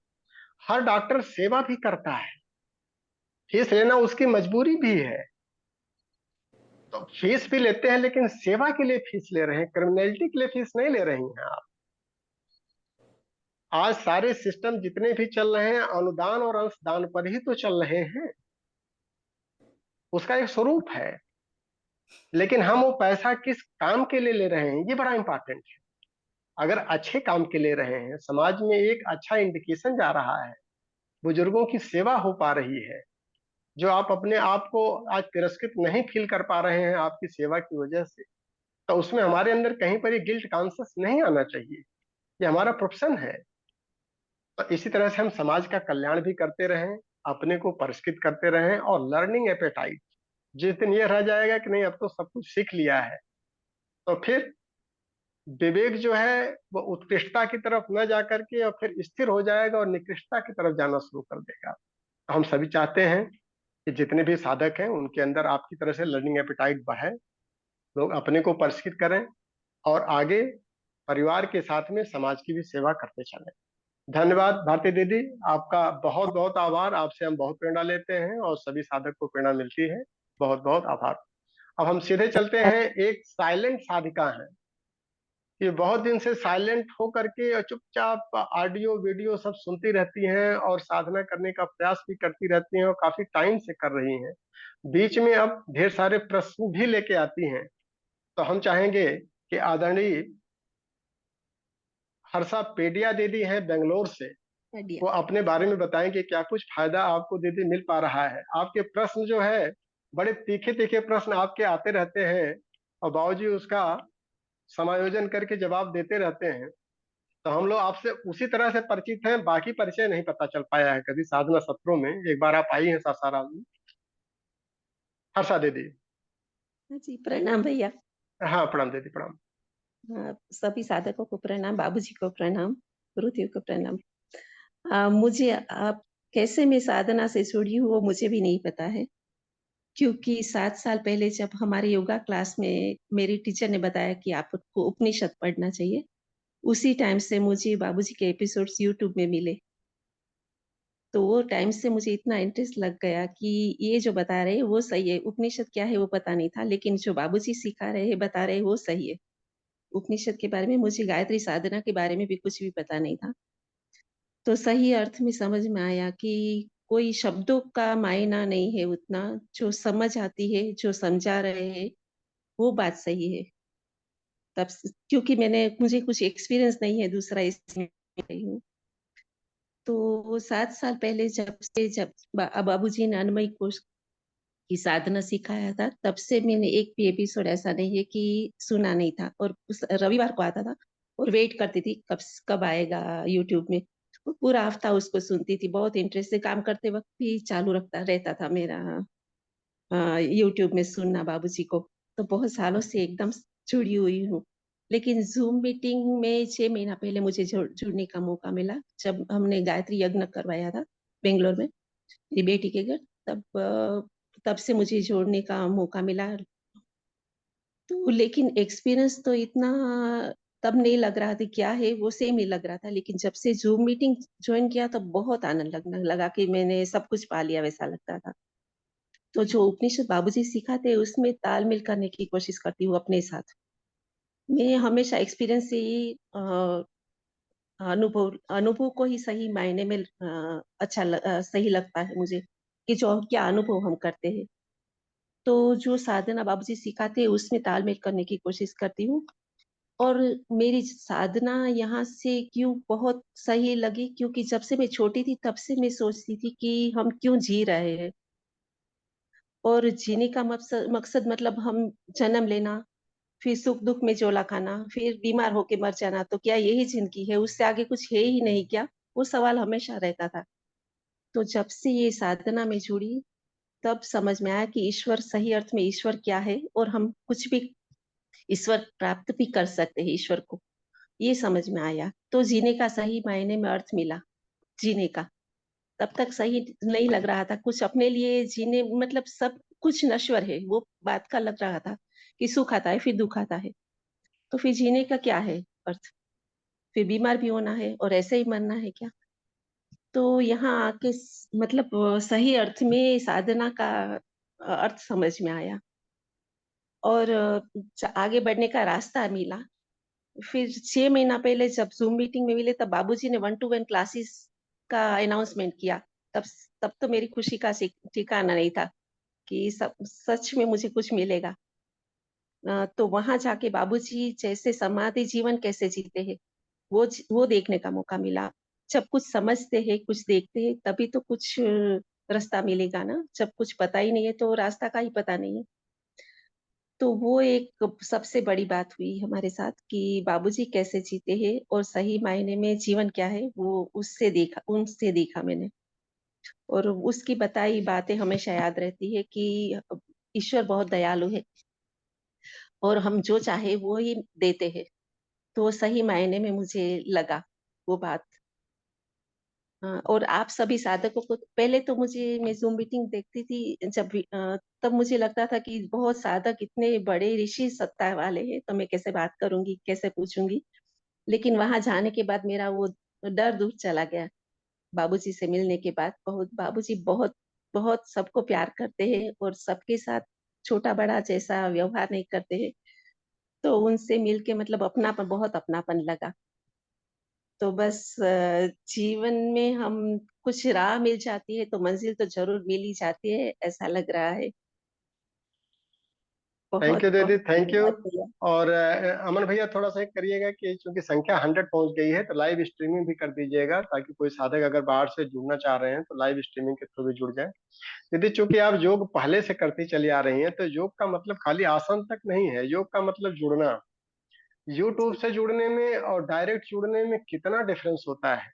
हर डॉक्टर सेवा भी करता है, फीस लेना उसकी मजबूरी भी है। तो फीस भी लेते हैं, लेकिन सेवा के लिए फीस ले रहे हैं, क्रिमिनलिटी के लिए फीस नहीं ले रही हैं आप। आज सारे सिस्टम जितने भी चल रहे हैं अनुदान और अंशदान पर ही तो चल रहे हैं, उसका एक स्वरूप है। लेकिन हम वो पैसा किस काम के लिए ले रहे हैं, ये बड़ा इंपॉर्टेंट है। अगर अच्छे काम के ले रहे हैं, समाज में एक अच्छा इंडिकेशन जा रहा है, बुजुर्गों की सेवा हो पा रही है, जो आप अपने आप को आज तिरस्कृत नहीं फील कर पा रहे हैं आपकी सेवा की वजह से, तो उसमें हमारे अंदर कहीं पर ये गिल्ट कॉन्शियस नहीं आना चाहिए। ये हमारा प्रोफेशन है। तो इसी तरह से हम समाज का कल्याण भी करते रहें, अपने को परिष्कृत करते रहें, और लर्निंग एपेटाइट, जिस दिन ये रह जाएगा कि नहीं अब तो सब कुछ सीख लिया है, तो फिर विवेक जो है वो उत्कृष्टता की तरफ न जा करके और फिर स्थिर हो जाएगा और निकृष्टता की तरफ जाना शुरू कर देगा। तो हम सभी चाहते हैं कि जितने भी साधक हैं उनके अंदर आपकी तरह से लर्निंग एपेटाइट बढ़े, लोग अपने को परिष्कृत करें और आगे परिवार के साथ में समाज की भी सेवा करते चलें। धन्यवाद भारती दीदी, आपका बहुत बहुत आभार। आपसे हम बहुत प्रेरणा लेते हैं और सभी साधक को प्रेरणा मिलती है। बहुत बहुत आभार। अब हम सीधे चलते हैं, एक साइलेंट साधिका है, ये बहुत दिन से साइलेंट हो करके और चुपचाप ऑडियो वीडियो सब सुनती रहती हैं और साधना करने का प्रयास भी करती रहती हैं और काफी टाइम से कर रही हैं। बीच में अब ढेर सारे प्रश्न भी लेके आती हैं। तो हम चाहेंगे कि आदरणीय हर्षा पेडिया दीदी हैं बेंगलोर से, वो अपने बारे में बताएं कि क्या कुछ फायदा आपको दीदी मिल पा रहा है। आपके प्रश्न जो है बड़े तीखे तीखे प्रश्न आपके आते रहते हैं और बाबूजी उसका समायोजन करके जवाब देते रहते हैं। तो हम लोग आपसे उसी तरह से परिचित हैं, बाकी परिचय नहीं पता चल पाया है कभी साधना सत्रों में। एक बार आप आई हैं सासाराम में। हर्षा दीदी। जी प्रणाम भैया। हाँ प्रणाम दीदी, प्रणाम। सभी साधकों को प्रणाम, बाबूजी को प्रणाम, गुरुदेव को प्रणाम। मुझे आप कैसे मैं साधना से जुड़ी हूँ वो मुझे भी नहीं पता है, क्योंकि 7 साल पहले जब हमारे योगा क्लास में मेरी टीचर ने बताया कि आपको उपनिषद पढ़ना चाहिए, उसी टाइम से मुझे बाबूजी के एपिसोड्स यूट्यूब में मिले। तो वो टाइम से मुझे इतना इंटरेस्ट लग गया कि ये जो बता रहे हैं वो सही है। उपनिषद क्या है वो पता नहीं था, लेकिन जो बाबूजी सिखा रहे हैं, बता रहे हैं वो सही है। उपनिषद के बारे में, मुझे गायत्री साधना के बारे में भी कुछ भी पता नहीं था। तो सही अर्थ में समझ में आया कि कोई शब्दों का मायना नहीं है उतना, जो समझ आती है, जो समझा रहे हैं वो बात सही है। क्योंकि मुझे कुछ एक्सपीरियंस नहीं है दूसरा इसमें रही हूँ। तो 7 साल पहले जब बाबूजी ने अन्वयी कोश की साधना सिखाया था, तब से मैंने एक भी एपिसोड ऐसा नहीं है कि सुना नहीं था, और उस रविवार को आता था और वेट करती थी कब कब आएगा यूट्यूब में। तो पूरा हफ्ता उसको सुनती थी, बहुत इंटरेस्ट से। काम करते वक्त भी चालू रखता रहता था मेरा यूट्यूब में सुनना बाबूजी को। तो बहुत सालों से एकदम जुड़ी हुई हूँ। लेकिन जूम मीटिंग में 6 महीना पहले मुझे जुड़ने का मौका मिला, जब हमने गायत्री यज्ञ करवाया था बेंगलोर में मेरी बेटी के घर। तब से मुझे जोड़ने का मौका मिला। तो लेकिन एक्सपीरियंस तो इतना तब नहीं लग रहा था क्या है, वो सेम ही लग रहा था। लेकिन जब से जूम मीटिंग ज्वाइन किया तो बहुत आनंद लगने लगा कि मैंने सब कुछ पा लिया, वैसा लगता था। तो जो उपनिषद बाबूजी सिखाते हैं उसमें तालमेल करने की कोशिश करती हूँ अपने साथ। मैं हमेशा एक्सपीरियंस से ही अनुभव को ही सही मायने में सही लगता है मुझे, कि जो क्या अनुभव हम करते हैं। तो जो साधना बाबूजी सिखाते हैं उसमें तालमेल करने की कोशिश करती हूँ। और मेरी साधना यहाँ से क्यों बहुत सही लगी, क्योंकि जब से मैं छोटी थी तब से मैं सोचती थी कि हम क्यों जी रहे हैं, और जीने का मकसद मतलब हम जन्म लेना, फिर सुख दुख में झोला खाना, फिर बीमार होके मर जाना, तो क्या यही जिंदगी है, उससे आगे कुछ है ही नहीं क्या? वो सवाल हमेशा रहता था। तो जब से ये साधना में जुड़ी तब समझ में आया कि ईश्वर, सही अर्थ में ईश्वर क्या है, और हम कुछ भी ईश्वर प्राप्त भी कर सकते हैं ईश्वर को, ये समझ में आया। तो जीने का सही मायने में अर्थ मिला जीने का। तब तक सही नहीं लग रहा था कुछ अपने लिए जीने, मतलब सब कुछ नश्वर है, वो बात का लग रहा था कि सुख आता है फिर दुख आता है, तो फिर जीने का क्या है अर्थ। फिर बीमार भी होना है और ऐसे ही मरना है क्या? तो यहाँ आके मतलब सही अर्थ में साधना का अर्थ समझ में आया और आगे बढ़ने का रास्ता मिला। फिर 6 महीना पहले जब ज़ूम मीटिंग में मिले तब बाबूजी ने 1 to 1 क्लासेस का अनाउंसमेंट किया। तब तब तो मेरी खुशी का ठिकाना नहीं था कि सच में मुझे कुछ मिलेगा। तो वहाँ जाके बाबूजी जैसे समाधि जीवन कैसे जीते हैं, वो देखने का मौका मिला। जब कुछ समझते हैं, कुछ देखते हैं, तभी तो कुछ रास्ता मिलेगा ना। जब कुछ पता ही नहीं है, तो रास्ता का ही पता नहीं है। तो वो एक सबसे बड़ी बात हुई हमारे साथ कि बाबूजी कैसे जीते हैं और सही मायने में जीवन क्या है, वो उनसे देखा मैंने। और उसकी बताई बातें हमेशा याद रहती है कि ईश्वर बहुत दयालु है और हम जो चाहे वो ही देते हैं। तो सही मायने में मुझे लगा वो बात। हाँ, और आप सभी साधकों को पहले तो मैं ज़ूम मीटिंग देखती थी जब भी तब मुझे लगता था कि बहुत साधक इतने बड़े ऋषि सत्ता वाले हैं, तो मैं कैसे बात करूँगी, कैसे पूछूँगी? लेकिन वहाँ जाने के बाद मेरा वो डर दूर चला गया। बाबूजी से मिलने के बाद बाबूजी बहुत बहुत सबको प्यार करते हैं और सबके साथ छोटा-बड़ा जैसा व्यवहार नहीं करते हैं। तो उनसे मिल के मतलब अपनापन बहुत अपनापन लगा। तो बस जीवन में हम कुछ राह मिल जाती है तो मंजिल तो ज़रूर मिल ही जाती है, ऐसा लग रहा है। थैंक यू बहुत-बहुत दीदी, थैंक यू। धन्यवाद भैया। और अमन भैया थोड़ा सा एक करिएगा कि चूंकि संख्या 100 पहुंच गई है तो लाइव स्ट्रीमिंग भी कर दीजिएगा, ताकि कोई साधक अगर बाहर से जुड़ना चाह रहे हैं तो लाइव स्ट्रीमिंग के थ्रू भी जुड़ जाए। दीदी चूंकि आप योग पहले से करती चली आ रही हैं, तो योग का मतलब खाली आसन तक नहीं है, योग का मतलब जुड़ना। यूट्यूब जी, से जुड़ने में और डायरेक्ट जुड़ने में कितना डिफरेंस होता है।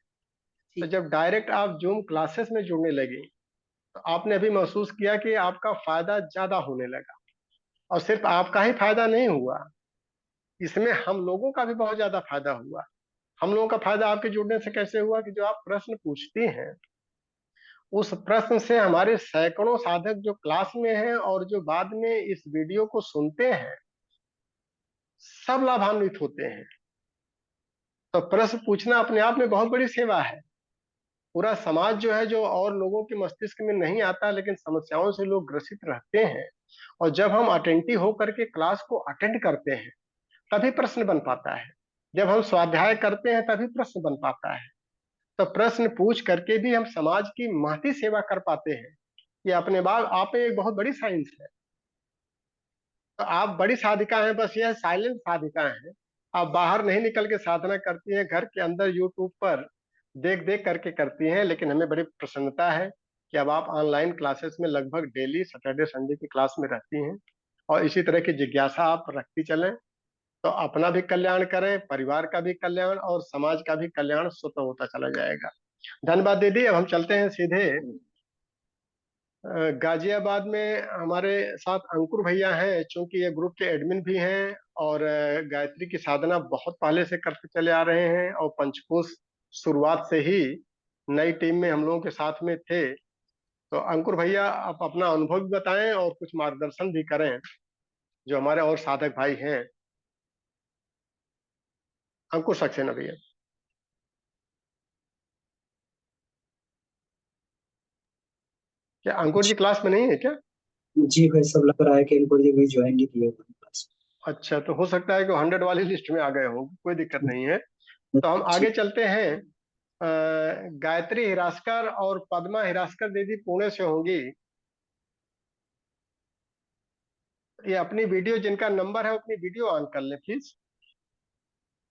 तो जी, जब डायरेक्ट आप जूम क्लासेस में जुड़ने लगी, तो आपने अभी महसूस किया कि आपका फायदा ज्यादा होने लगा। और सिर्फ आपका ही फायदा नहीं हुआ, इसमें हम लोगों का भी बहुत ज्यादा फायदा हुआ। हम लोगों का फायदा आपके जुड़ने से कैसे हुआ कि जो आप प्रश्न पूछती हैं, उस प्रश्न से हमारे सैकड़ों साधक जो क्लास में हैं और जो बाद में इस वीडियो को सुनते हैं, सब लाभान्वित होते हैं। तो प्रश्न पूछना अपने आप में बहुत बड़ी सेवा है। पूरा समाज जो है, जो और लोगों के मस्तिष्क में नहीं आता, लेकिन समस्याओं से लोग ग्रसित रहते हैं, और जब हम अटेंटिव होकर के क्लास को अटेंड करते हैं तभी प्रश्न बन पाता है। जब हम स्वाध्याय करते हैं तभी प्रश्न बन पाता है। तो प्रश्न पूछ करके भी हम समाज की महती सेवा कर पाते हैं। ये अपने आप में एक बहुत बड़ी साइंस है। तो आप बड़ी साधिका हैं, बस यह साइलेंट साधिका हैं। आप बाहर नहीं निकल के साधना करती हैं, घर के अंदर यूट्यूब पर देख देख करके करती हैं, लेकिन हमें बड़ी प्रसन्नता है कि अब आप ऑनलाइन क्लासेस में लगभग डेली सैटरडे संडे की क्लास में रहती हैं, और इसी तरह की जिज्ञासा आप रखती चलें। तो अपना भी कल्याण करें, परिवार का भी कल्याण और समाज का भी कल्याण स्वतः होता चला जाएगा। धन्यवाद दीदी। अब हम चलते हैं सीधे गाजियाबाद में। हमारे साथ अंकुर भैया हैं, चूंकि ये ग्रुप के एडमिन भी हैं और गायत्री की साधना बहुत पहले से करते चले आ रहे हैं, और पंचकोश शुरुआत से ही नई टीम में हम लोगों के साथ में थे। तो अंकुर भैया आप अपना अनुभव भी बताएं और कुछ मार्गदर्शन भी करें जो हमारे और साधक भाई हैं। अंकुर सक्सेना भैया। क्या अंकुर जी क्लास में नहीं है क्या? जी भाई, सब लग रहा है कि इनको ये भी ज्वाइन नहीं किया हुआ है क्लास। अच्छा, तो हो सकता है कि 100 वाली लिस्ट में आ गए हों, कोई दिक्कत नहीं है। तो हम जी आगे चलते हैं। गायत्री हिरासकर और पद्मा हिरासकर दीदी पुणे से होंगी। ये अपनी वीडियो, जिनका नंबर है अपनी वीडियो ऑन कर लें प्लीज,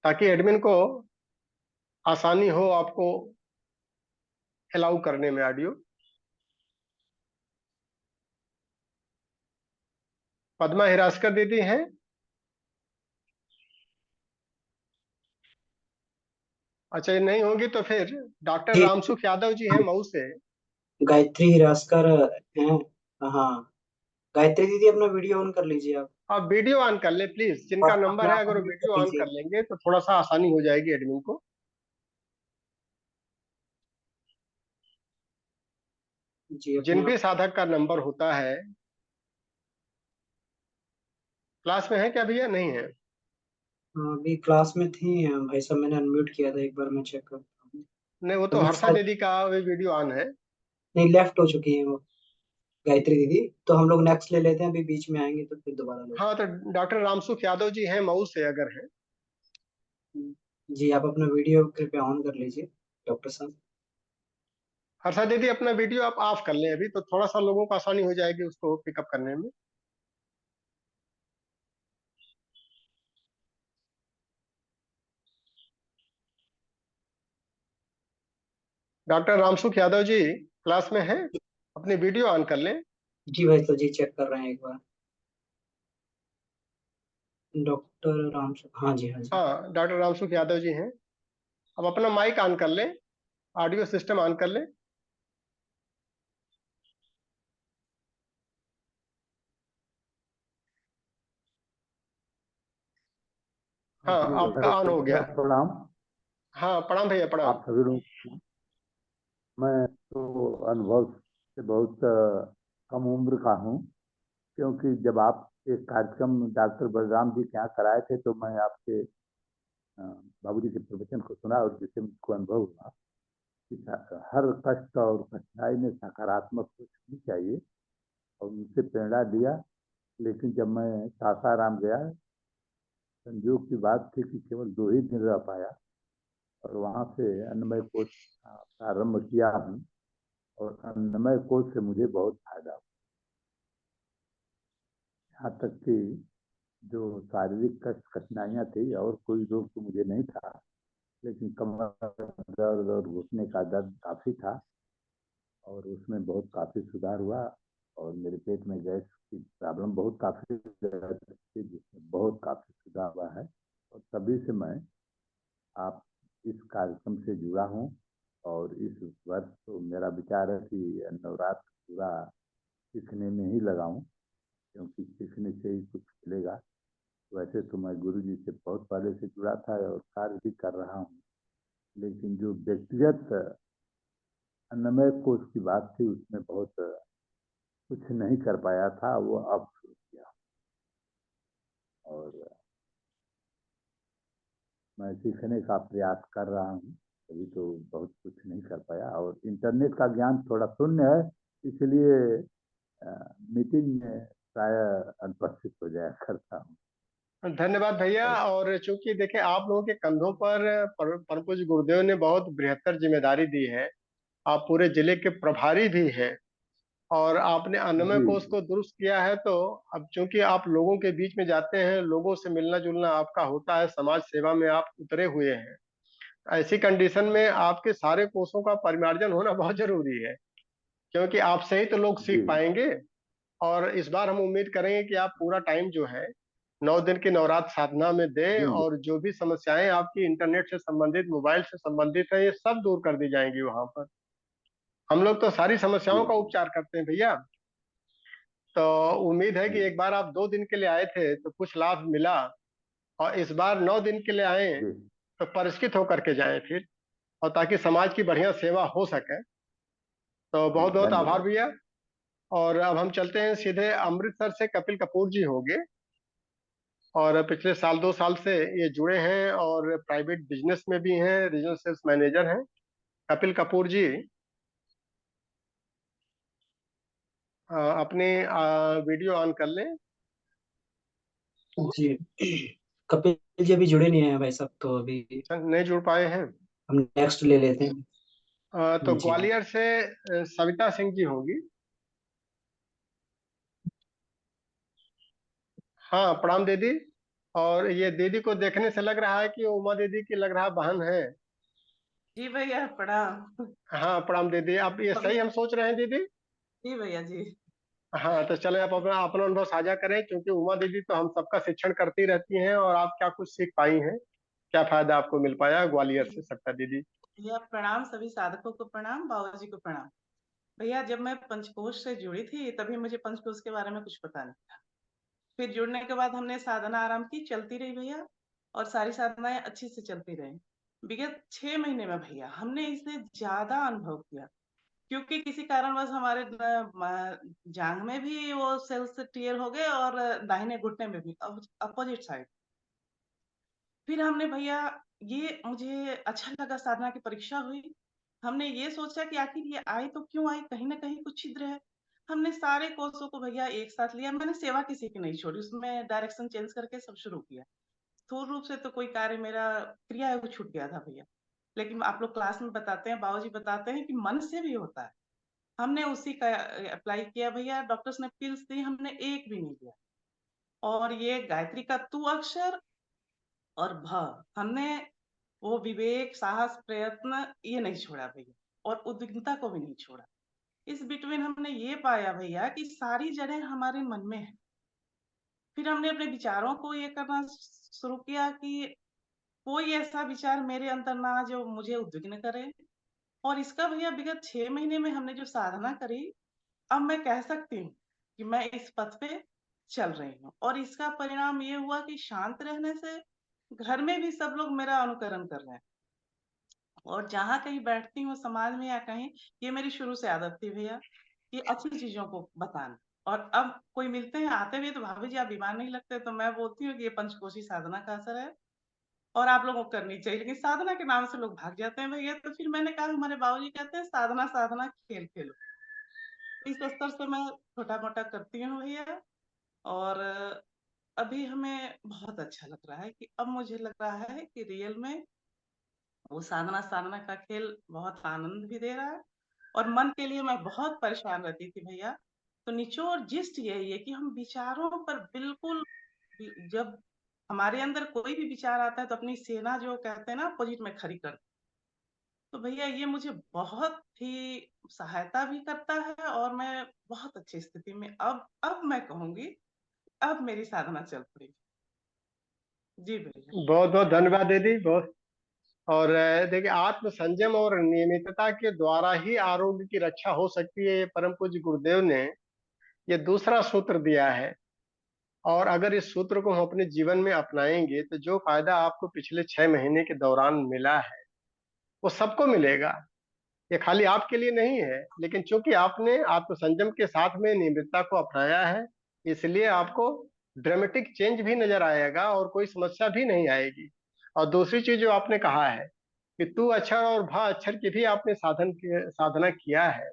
ताकि एडमिन को आसानी हो आपको अलाउ करने में ऑडियो। पद्मा हिरासकर दीदी हैं? अच्छा, ये नहीं होगी तो फिर डॉक्टर जी, रामसुख यादव जी हैं मऊ से। गायत्री हिरासकर हैं। हाँ, गायत्री दीदी अपना वीडियो ऑन कर लीजिए आप। आप वीडियो ऑन कर ले प्लीज, जिनका नंबर अपना है, अगर वो अनम्यूट वीडियो कर ऑन लीजिए। कर लेंगे तो थोड़ा सा आसानी हो जाएगी एडमिन को। जी, अपने जिन भी आप। साधक का नंबर होता है, क्लास में है क्या भैया? नहीं है? अभी क्लास में थी भाई साहब, मैंने अनम्यूट किया था, एक बार मैं चेक करता हूँ। नहीं, वो तो अभी हर्षा शायद दीदी का भी वीडियो ऑन है। नहीं, लेफ्ट हो चुकी है वो गायत्री दीदी, तो हम लोग नेक्स्ट ले लेते हैं, अभी बीच में आएंगे तो फिर दोबारा ले हाँ, तो डॉक्टर रामसुख यादव जी हैं मऊ से, अगर हैं। जी। आप अपना वीडियो कृपया ऑन कर लीजिए डॉक्टर साहब। हर्षा दीदी, अपना वीडियो आप ऑफ कर लें अभी, तो थोड़ा सा लोगों को आसानी हो जाएगी उसको पिकअप करने में। डॉक्टर रामसुख यादव जी क्लास में हैं, अपनी वीडियो ऑन कर लें। जी भाई साहब, जी चेक कर रहे हैं एक बार। डॉक्टर राम, हाँ जी, हाँ जी। हाँ, डॉक्टर रामसुख यादव जी हैं। अब अपना माइक ऑन कर लें, ऑडियो सिस्टम ऑन कर लें। हाँ, जी आपका ऑन हो गया सर, है। प्रणाम। हाँ, प्रणाम भैया, प्रणाम। आप सभी लोग, मैं तो अनुभव से बहुत कम उम्र का हूँ, क्योंकि जब आप एक कार्यक्रम डॉक्टर बलराम जी के यहाँ कराए थे तो मैं आपके बाबूजी के प्रवचन को सुना, और जिससे मुझको अनुभव हुआ कि हर कष्ट और कठिनाई में सकारात्मक सोचनी चाहिए, और उनसे प्रेरणा लिया। लेकिन जब मैं सासाराम गया, संयोग की बात थी कि केवल 2 ही दिन रह पाया, और वहाँ से अन्नमय कोश प्रारंभ किया हूँ, और अन्नमय कोश से मुझे बहुत फायदा हुआ। यहाँ तक कि जो शारीरिक कष्ट कठिनाइयाँ थी, और कोई रोग तो मुझे नहीं था, लेकिन कमर दर्द और घुटने का दर्द काफ़ी था, और उसमें बहुत काफ़ी सुधार हुआ। और मेरे पेट में गैस की प्रॉब्लम बहुत काफ़ी थी, जिसमें बहुत काफ़ी सुधार हुआ है। और तभी से मैं आप इस कार्यक्रम से जुड़ा हूँ, और इस वर्ष तो मेरा विचार है कि नवरात्र पूरा सीखने में ही लगाऊं, क्योंकि सीखने से ही कुछ मिलेगा। वैसे तो मैं गुरु जी से बहुत पहले से जुड़ा था और कार्य भी कर रहा हूँ, लेकिन जो व्यक्तिगत अन्नमय कोश की बात थी, उसमें बहुत कुछ नहीं कर पाया था, वो अब शुरू किया। और मैं सीखने का प्रयास कर रहा हूँ, अभी तो बहुत कुछ नहीं कर पाया, और इंटरनेट का ज्ञान थोड़ा शून्य है, इसलिए मीटिंग में प्राय अनुपस्थित हो जाया करता हूँ। धन्यवाद भैया। और और चूंकि देखिए, आप लोगों के कंधों पर परम पूज्य गुरुदेव ने बहुत बृहत्तर जिम्मेदारी दी है। आप पूरे जिले के प्रभारी भी हैं, और आपने अन्नमय जी कोश को दुरुस्त किया है। तो अब चूंकि आप लोगों के बीच में जाते हैं, लोगों से मिलना जुलना आपका होता है, समाज सेवा में आप उतरे हुए हैं, ऐसी कंडीशन में आपके सारे कोषों का परिमार्जन होना बहुत जरूरी है, क्योंकि आपसे ही तो लोग जी सीख पाएंगे। और इस बार हम उम्मीद करेंगे कि आप पूरा टाइम जो है 9 दिन की नवरात्र साधना में दें, देंगे। और जो भी समस्याएं आपकी इंटरनेट से संबंधित, मोबाइल से संबंधित है, ये सब दूर कर दी जाएंगी वहां पर। हम लोग तो सारी जी समस्याओं का उपचार करते हैं भैया। तो उम्मीद है कि जी एक बार आप 2 दिन के लिए आए थे तो कुछ लाभ मिला, और इस बार 9 दिन के लिए आए जी तो परिष्कृत होकर के जाएं फिर, और ताकि समाज की बढ़िया सेवा हो सके। तो जी, बहुत बहुत आभार धन्यवाद। भैया। और अब हम चलते हैं सीधे अमृतसर से, कपिल कपूर जी होंगे, और पिछले साल 2 साल से ये जुड़े हैं, और प्राइवेट बिजनेस में भी हैं, रीजनल सेल्स मैनेजर हैं। कपिल कपूर जी, अपनी वीडियो ऑन कर लें। जी। कपिल जी अभी जुड़े नहीं हैं भाई साहब, तो अभी नहीं जुड़ पाए हैं। हम नेक्स्ट ले लेते हैं। तो जी। ग्वालियर से सविता सिंह जी होंगी। हाँ, प्रणाम दीदी। और ये दीदी को देखने से लग रहा है कि वो उमा दीदी की लग रहा बहन है। जी भैया प्रणाम। हाँ, प्रणाम दीदी। आप ये अभी सही हम सोच रहे हैं दीदी? जी भैया जी। हाँ, तो चले आप अपना अपना अनुभव साझा करें, क्योंकि उमा दीदी तो हम सबका शिक्षण करती रहती हैं, और आप क्या कुछ सीख पाई हैं, क्या फायदा आपको मिल पाया ग्वालियर से सविता दीदी? भैया प्रणाम, सभी साधकों को प्रणाम, बाबा जी को प्रणाम। भैया जब मैं पंचकोश से जुड़ी थी तभी मुझे पंचकोश के बारे में कुछ पता नहीं था। फिर जुड़ने के बाद हमने साधना आराम की, चलती रही भैया, और सारी साधनाएं अच्छी से चलती रही। विगत 6 महीने में भैया हमने इससे ज्यादा अनुभव किया, क्योंकि किसी कारणवश हमारे जांग में भी वो सेल्स टीयर हो गए, और दाहिने घुटने में भी, अपोजिट साइड। फिर हमने भैया ये मुझे अच्छा लगा, साधना की परीक्षा हुई। हमने ये सोचा कि आखिर ये आई तो क्यों आई, कहीं न कहीं कुछ छिद्र है। हमने सारे कोर्सों को भैया एक साथ लिया, मैंने सेवा किसी की नहीं छोड़ी, उसमें डायरेक्शन चेंज करके सब शुरू किया। स्थूल रूप से तो कोई कार्य मेरा क्रिया है वो छूट गया था भैया। लेकिन आप लोग क्लास में बताते हैं, बाबूजी बताते हैं कि मन से भी होता है। हमने उसी का अप्लाई किया भैया, डॉक्टर्स ने पिल्स दी, हमने एक भी नहीं लिया। और ये गायत्री का तू अक्षर और भ, हमने वो विवेक, साहस, प्रयत्न ये नहीं छोड़ा भैया, और उद्विग्नता को भी नहीं छोड़ा। इस बिटवीन हमने ये पाया भैया कि सारी जड़ें हमारे मन में है। फिर हमने अपने विचारों को ये करना शुरू किया कि कोई ऐसा विचार मेरे अंदर ना आए जो मुझे उद्विग्न करे। और इसका भैया विगत 6 महीने में हमने जो साधना करी, अब मैं कह सकती हूँ कि मैं इस पथ पे चल रही हूँ। और इसका परिणाम ये हुआ कि शांत रहने से घर में भी सब लोग मेरा अनुकरण कर रहे हैं। और जहाँ कहीं बैठती हूँ समाज में या कहीं, ये मेरी शुरू से आदत थी भैया कि अच्छी चीज़ों को बताना। और अब कोई मिलते हैं, आते हुए तो भाभी जी आप बीमार नहीं लगते, तो मैं बोलती हूँ कि ये पंचकोशी साधना का असर है और आप लोगों को करनी चाहिए। लेकिन साधना के नाम से लोग भाग जाते हैं भैया। तो फिर मैंने कहा, हमारे बाबूजी कहते हैं साधना साधना खेल खेलो। इस स्तर से मैं छोटा-मोटा करती हूँ भैया। और अभी हमें बहुत अच्छा लग रहा है कि अब मुझे लग रहा है कि रियल में वो साधना साधना का खेल बहुत आनंद भी दे रहा है। और मन के लिए मैं बहुत परेशान रहती थी भैया। तो निचोड़ जिस्ट यही है कि हम विचारों पर बिल्कुल जब हमारे अंदर कोई भी विचार आता है तो अपनी सेना जो कहते हैं ना अपोजिट में खड़ी कर। तो भैया ये मुझे बहुत ही सहायता भी करता है और मैं बहुत अच्छी स्थिति में अब मैं कहूँगी, अब मेरी साधना चल पड़ी। जी भैया। बहुत बहुत धन्यवाद दीदी, बहुत। और देखिए, आत्म संयम और नियमितता के द्वारा ही आरोग्य की रक्षा हो सकती है, ये परम पूज्य गुरुदेव ने ये दूसरा सूत्र दिया है। और अगर इस सूत्र को हम अपने जीवन में अपनाएंगे तो जो फायदा आपको पिछले 6 महीने के दौरान मिला है वो सबको मिलेगा। ये खाली आपके लिए नहीं है, लेकिन चूंकि आपने आत्मसंयम के साथ में नियमितता को अपनाया है, इसलिए आपको ड्रामेटिक चेंज भी नजर आएगा और कोई समस्या भी नहीं आएगी। और दूसरी चीज जो आपने कहा है कि तू अक्षर और भा अक्षर की भी आपने साधना किया है,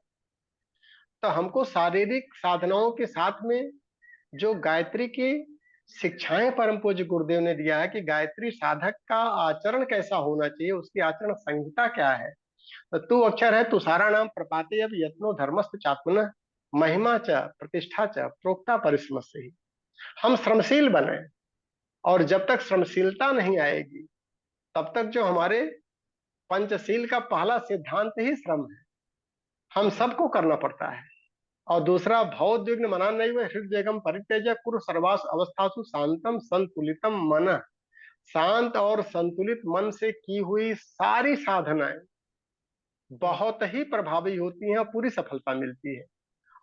तो हमको शारीरिक साधनाओं के साथ में जो गायत्री की शिक्षाएं परम पूज्य गुरुदेव ने दिया है कि गायत्री साधक का आचरण कैसा होना चाहिए, उसकी आचरण संहिता क्या है। तो तू अक्षर है, तुषारा नाम प्रपाते अब यत्नो धर्मस्थ चात्मन महिमा च प्रतिष्ठा च प्रोक्ता परिश्रम से ही। हम श्रमशील बने, और जब तक श्रमशीलता नहीं आएगी तब तक जो हमारे पंचशील का पहला सिद्धांत ही श्रम है, हम सबको करना पड़ता है। और दूसरा, भवोद्विग्न मना नहीं हुए हृदयगम परित्यज कुरु सर्वास अवस्थासु शांतम संतुलितम मन। शांत और संतुलित मन से की हुई सारी साधनाएं बहुत ही प्रभावी होती हैं और पूरी सफलता मिलती है।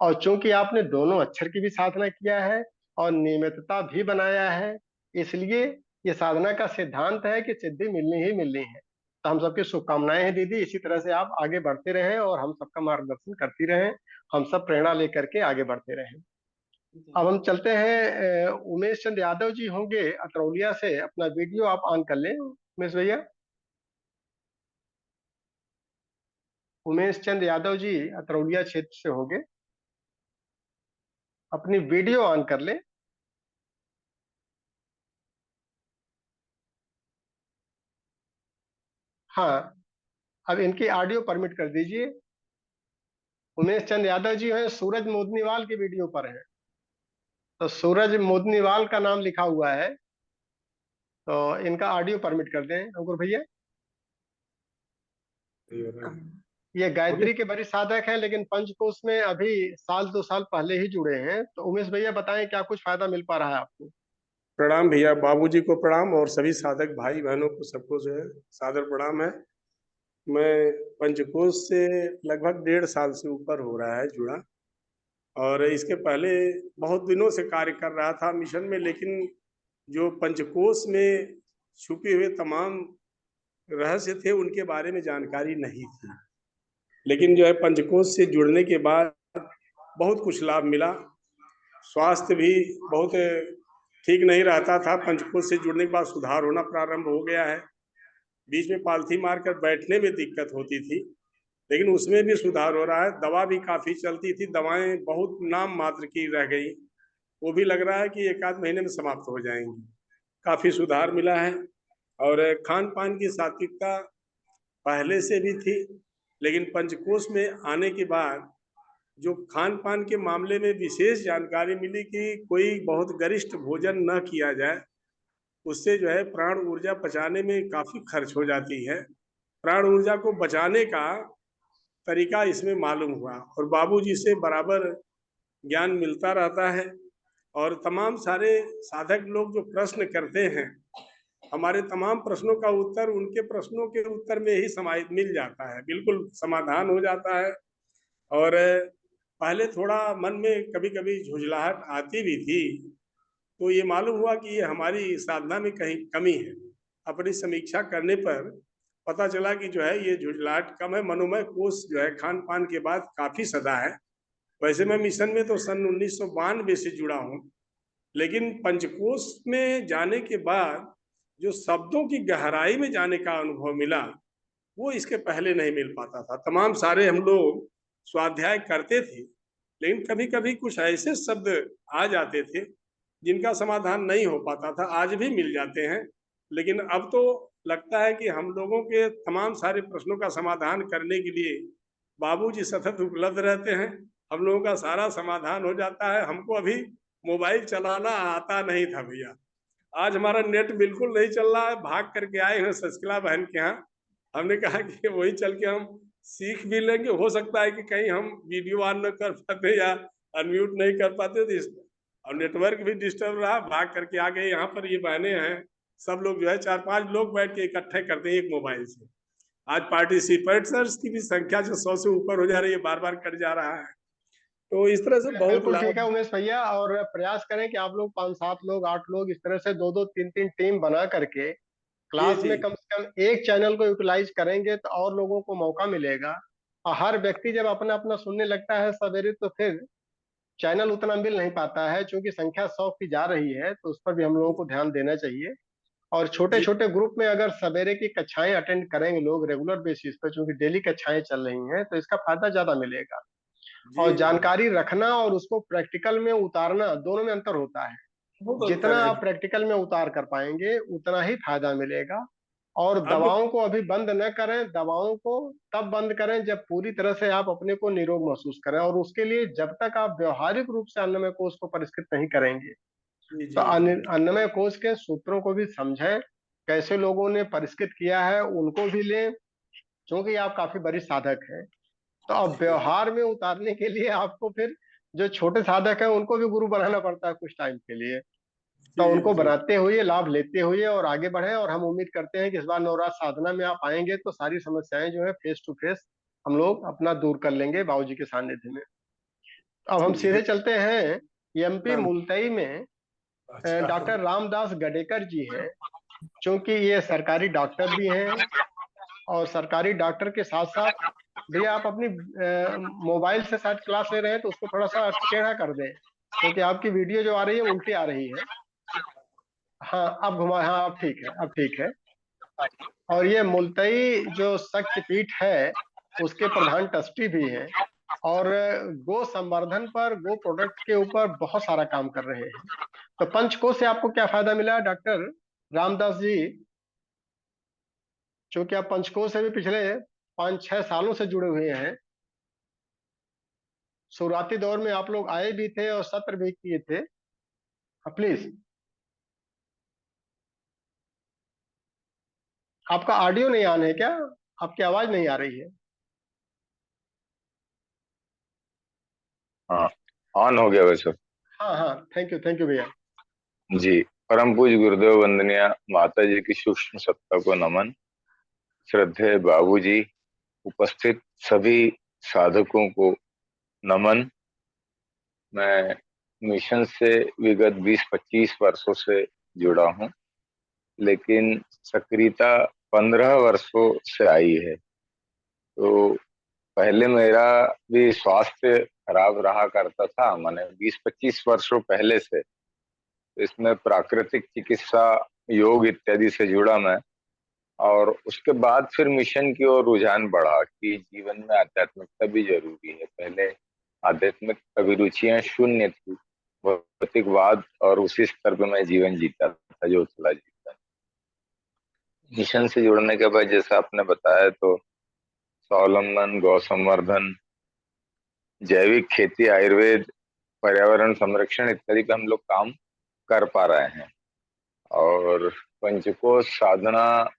और चूंकि आपने दोनों अक्षर की भी साधना किया है और नियमितता भी बनाया है, इसलिए ये साधना का सिद्धांत है कि सिद्धि मिलनी ही मिलनी है। तो हम सबकी शुभकामनाएं हैं दीदी, इसी तरह से आप आगे बढ़ते रहें और हम सबका मार्गदर्शन करती रहें, हम सब प्रेरणा लेकर के आगे बढ़ते रहें। अब हम चलते हैं, उमेश चंद यादव जी होंगे अतरौलिया से, अपना वीडियो आप ऑन कर लें उमेश भैया। उमेश चंद यादव जी अतरौलिया क्षेत्र से होंगे, अपनी वीडियो ऑन कर लें। हाँ, अब इनकी ऑडियो परमिट कर दीजिए। उमेश चंद यादव जी हैं, सूरज मोदनीवाल की वीडियो पर हैं, तो सूरज मोदनीवाल का नाम लिखा हुआ है, तो इनका ऑडियो परमिट कर दें अंकुर भैया। ये गायत्री के वरिष्ठ साधक हैं, लेकिन पंचकोश में अभी 1-2 साल पहले ही जुड़े हैं। तो उमेश भैया बताएं, क्या कुछ फायदा मिल पा रहा है आपको? प्रणाम भैया, बाबूजी को प्रणाम और सभी साधक भाई बहनों को सबको जो है सादर प्रणाम है। मैं पंचकोश से लगभग 1.5 साल से ऊपर हो रहा है जुड़ा, और इसके पहले बहुत दिनों से कार्य कर रहा था मिशन में, लेकिन जो पंचकोश में छुपे हुए तमाम रहस्य थे उनके बारे में जानकारी नहीं थी। लेकिन जो है पंचकोश से जुड़ने के बाद बहुत कुछ लाभ मिला। स्वास्थ्य भी बहुत ठीक नहीं रहता था। पंचकोश से जुड़ने के बाद सुधार होना प्रारंभ हो गया है। बीच में पालथी मारकर बैठने में दिक्कत होती थी, लेकिन उसमें भी सुधार हो रहा है। दवा भी काफी चलती थी, दवाएं बहुत नाम मात्र की रह गई, वो भी लग रहा है कि एक आध महीने में समाप्त हो जाएंगी। काफी सुधार मिला है। और खान पान की सात्विकता पहले से भी थी, लेकिन पंचकोश में आने के बाद जो खान पान के मामले में विशेष जानकारी मिली कि कोई बहुत गरिष्ठ भोजन न किया जाए, उससे जो है प्राण ऊर्जा बचाने में काफी खर्च हो जाती है। प्राण ऊर्जा को बचाने का तरीका इसमें मालूम हुआ, और बाबूजी से बराबर ज्ञान मिलता रहता है। और तमाम सारे साधक लोग जो प्रश्न करते हैं, हमारे तमाम प्रश्नों का उत्तर उनके प्रश्नों के उत्तर में ही समाहित मिल जाता है, बिल्कुल समाधान हो जाता है। और पहले थोड़ा मन में कभी कभी झुंझलाहट आती भी थी, तो ये मालूम हुआ कि ये हमारी साधना में कहीं कमी है। अपनी समीक्षा करने पर पता चला कि जो है ये झुंझलाहट कम है। मनोमय कोष जो है खान पान के बाद काफी सदा है। वैसे मैं मिशन में तो सन 1992 से जुड़ा हूँ, लेकिन पंचकोश में जाने के बाद जो शब्दों की गहराई में जाने का अनुभव मिला, वो इसके पहले नहीं मिल पाता था। तमाम सारे हम लोग स्वाध्याय करते थे, लेकिन कभी कभी कुछ ऐसे शब्द आ जाते थे जिनका समाधान नहीं हो पाता था। आज भी मिल जाते हैं, लेकिन अब तो लगता है कि हम लोगों के तमाम सारे प्रश्नों का समाधान करने के लिए बाबूजी सतत उपलब्ध रहते हैं। हम लोगों का सारा समाधान हो जाता है। हमको अभी मोबाइल चलाना आता नहीं था भैया, आज हमारा नेट बिल्कुल नहीं चल रहा है। भाग करके आए हैं शशिकला बहन के यहाँ, हमने कहा कि वही चल के हम सीख भी लेंगे। हो सकता है कि कहीं हम वीडियो ऑन न कर पाते या अनम्यूट नहीं कर पाते, तो और नेटवर्क भी डिस्टर्ब रहा, भाग करके आ गए। यहाँ पर ये बहनें हैं, सब लोग जो है 4-5 लोग बैठ के इकट्ठे करते हैं एक मोबाइल से। आज पार्टिसिपेंट्स की भी संख्या जो 100 से ऊपर हो जा रही है, बार बार कट जा रहा है। तो इस तरह से बहुत बिल्कुल ठीक है उमेश भैया, और प्रयास करें कि आप लोग 5-7 लोग 8 लोग इस तरह से 2-2 3-3 टीम बना करके क्लास में कम से कम एक चैनल को यूटिलाइज करेंगे तो और लोगों को मौका मिलेगा। और हर व्यक्ति जब अपना अपना सुनने लगता है सवेरे, तो फिर चैनल उतना मिल नहीं पाता है। चूंकि संख्या 100 की जा रही है, तो उस पर भी हम लोगों को ध्यान देना चाहिए। और छोटे छोटे ग्रुप में अगर सवेरे की कक्षाएं अटेंड करेंगे लोग रेगुलर बेसिस पर, चूंकि डेली कक्षाएं चल रही हैं, तो इसका फायदा ज्यादा मिलेगा। और जानकारी रखना और उसको प्रैक्टिकल में उतारना, दोनों में अंतर होता है। जितना आप प्रैक्टिकल में उतार कर पाएंगे उतना ही फायदा मिलेगा। और दवाओं को अभी बंद न करें, दवाओं को तब बंद करें जब पूरी तरह से आप अपने को निरोग महसूस करें। और उसके लिए जब तक आप व्यवहारिक रूप से अन्नमय कोश को परिष्कृत नहीं करेंगे, तो अन्नमय कोश के सूत्रों को भी समझें, कैसे लोगों ने परिष्कृत किया है उनको भी लें, क्योंकि आप काफी बड़ी साधक हैं। तो अब व्यवहार में उतारने के लिए आपको फिर जो छोटे साधक हैं उनको भी गुरु बनाना पड़ता है कुछ टाइम के लिए। तो उनको बनाते हुए, लाभ लेते हुए और आगे बढ़े। और हम उम्मीद करते हैं कि इस बार नवरात्र साधना में आप आएंगे तो सारी समस्याएं जो है फेस टू फेस हम लोग अपना दूर कर लेंगे बाबूजी के सानिध्य में। अब हम सीधे चलते हैं एमपी मुलतई में। डॉक्टर रामदास गडेकर जी हैं। क्योंकि ये सरकारी डॉक्टर भी हैं, और सरकारी डॉक्टर के साथ साथ भैया आप अपनी मोबाइल से शायद क्लास ले रहे हैं, तो उसको थोड़ा सा टेढ़ा कर दें, क्योंकि आपकी वीडियो जो आ रही है उल्टी आ रही है। हाँ अब घुमा, हाँ अब ठीक है, अब ठीक है। और ये मुलतई जो शक्तिपीठ है उसके प्रधान ट्रस्टी भी हैं, और गो संवर्धन पर, गो प्रोडक्ट के ऊपर बहुत सारा काम कर रहे हैं। तो पंचकोश से आपको क्या फायदा मिला डॉक्टर रामदास जी? क्योंकि आप पंचकोश से भी पिछले 5-6 सालों से जुड़े हुए हैं। शुरुआती दौर में आप लोग आए भी थे और सत्र भी किए थे। प्लीज, आपका ऑडियो नहीं आने है क्या? आपकी आवाज नहीं आ रही है। हाँ, ऑन हो गया वैसे। हाँ हाँ, थैंक यू भैया जी। परम पूज्य गुरुदेव वंदनीय माता जी की सूक्ष्म सत्ता को नमन। श्रद्धेय बाबूजी, उपस्थित सभी साधकों को नमन। मैं मिशन से विगत 20-25 वर्षों से जुड़ा हूँ, लेकिन सक्रियता 15 वर्षों से आई है। तो पहले मेरा भी स्वास्थ्य खराब रहा करता था, मैंने 20-25 वर्षों पहले से। इसमें प्राकृतिक चिकित्सा, योग इत्यादि से जुड़ा मैं। और उसके बाद फिर मिशन की ओर रुझान बढ़ा कि जीवन में आध्यात्मिकता भी जरूरी है। पहले आध्यात्मिक अभिरुचियां शून्य थी, भौतिकवाद, और उसी स्तर पे मैं जीवन जीता था जो चला जीता। मिशन से जुड़ने के बाद जैसा आपने बताया, तो स्वावलंबन, गौ संवर्धन, जैविक खेती, आयुर्वेद, पर्यावरण संरक्षण इत्यादि पे हम लोग काम कर पा रहे हैं। और पंचकोश साधना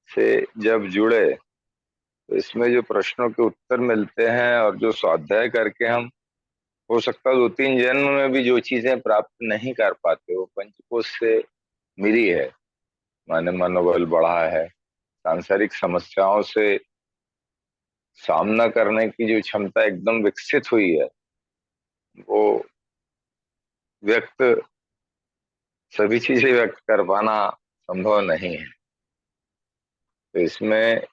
से जब जुड़े तो इसमें जो प्रश्नों के उत्तर मिलते हैं और जो स्वाध्याय करके हम हो सकता है 2-3 जन्म में भी जो चीजें प्राप्त नहीं कर पाते, वो पंचकोश से मिली है। माने मनोबल बढ़ा है, सांसारिक समस्याओं से सामना करने की जो क्षमता एकदम विकसित हुई है, वो व्यक्त सभी चीजें व्यक्त कर पाना संभव नहीं है। तो इसमें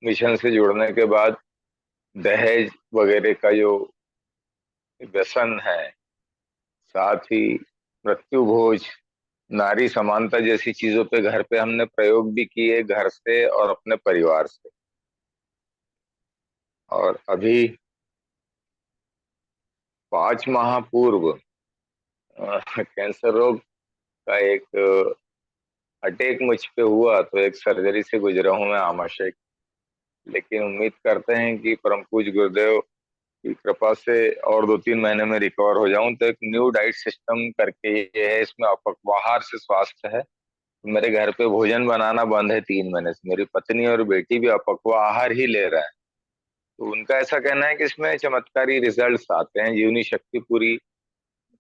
मिशन से जुड़ने के बाद दहेज वगैरह का जो व्यसन है, साथ ही मृत्यु भोज, नारी समानता जैसी चीजों पे घर पे हमने प्रयोग भी किए, घर से और अपने परिवार से। और अभी 5 माह पूर्व कैंसर रोग का एक अटैक मुझ पे हुआ, तो एक सर्जरी से गुजरा हूं मैं आमाशय। लेकिन उम्मीद करते हैं कि परम पूज्य गुरुदेव की कृपा से और 2-3 महीने में रिकवर हो जाऊं। तो एक न्यू डाइट सिस्टम करके ये है, इसमें अपवाहार से स्वास्थ्य है। मेरे घर पे भोजन बनाना बंद है 3 महीने से। मेरी पत्नी और बेटी भी अपक्व आहार ही ले रहे हैं। तो उनका ऐसा कहना है कि इसमें चमत्कारी रिजल्ट्स आते हैं, जीवनी शक्ति पूरी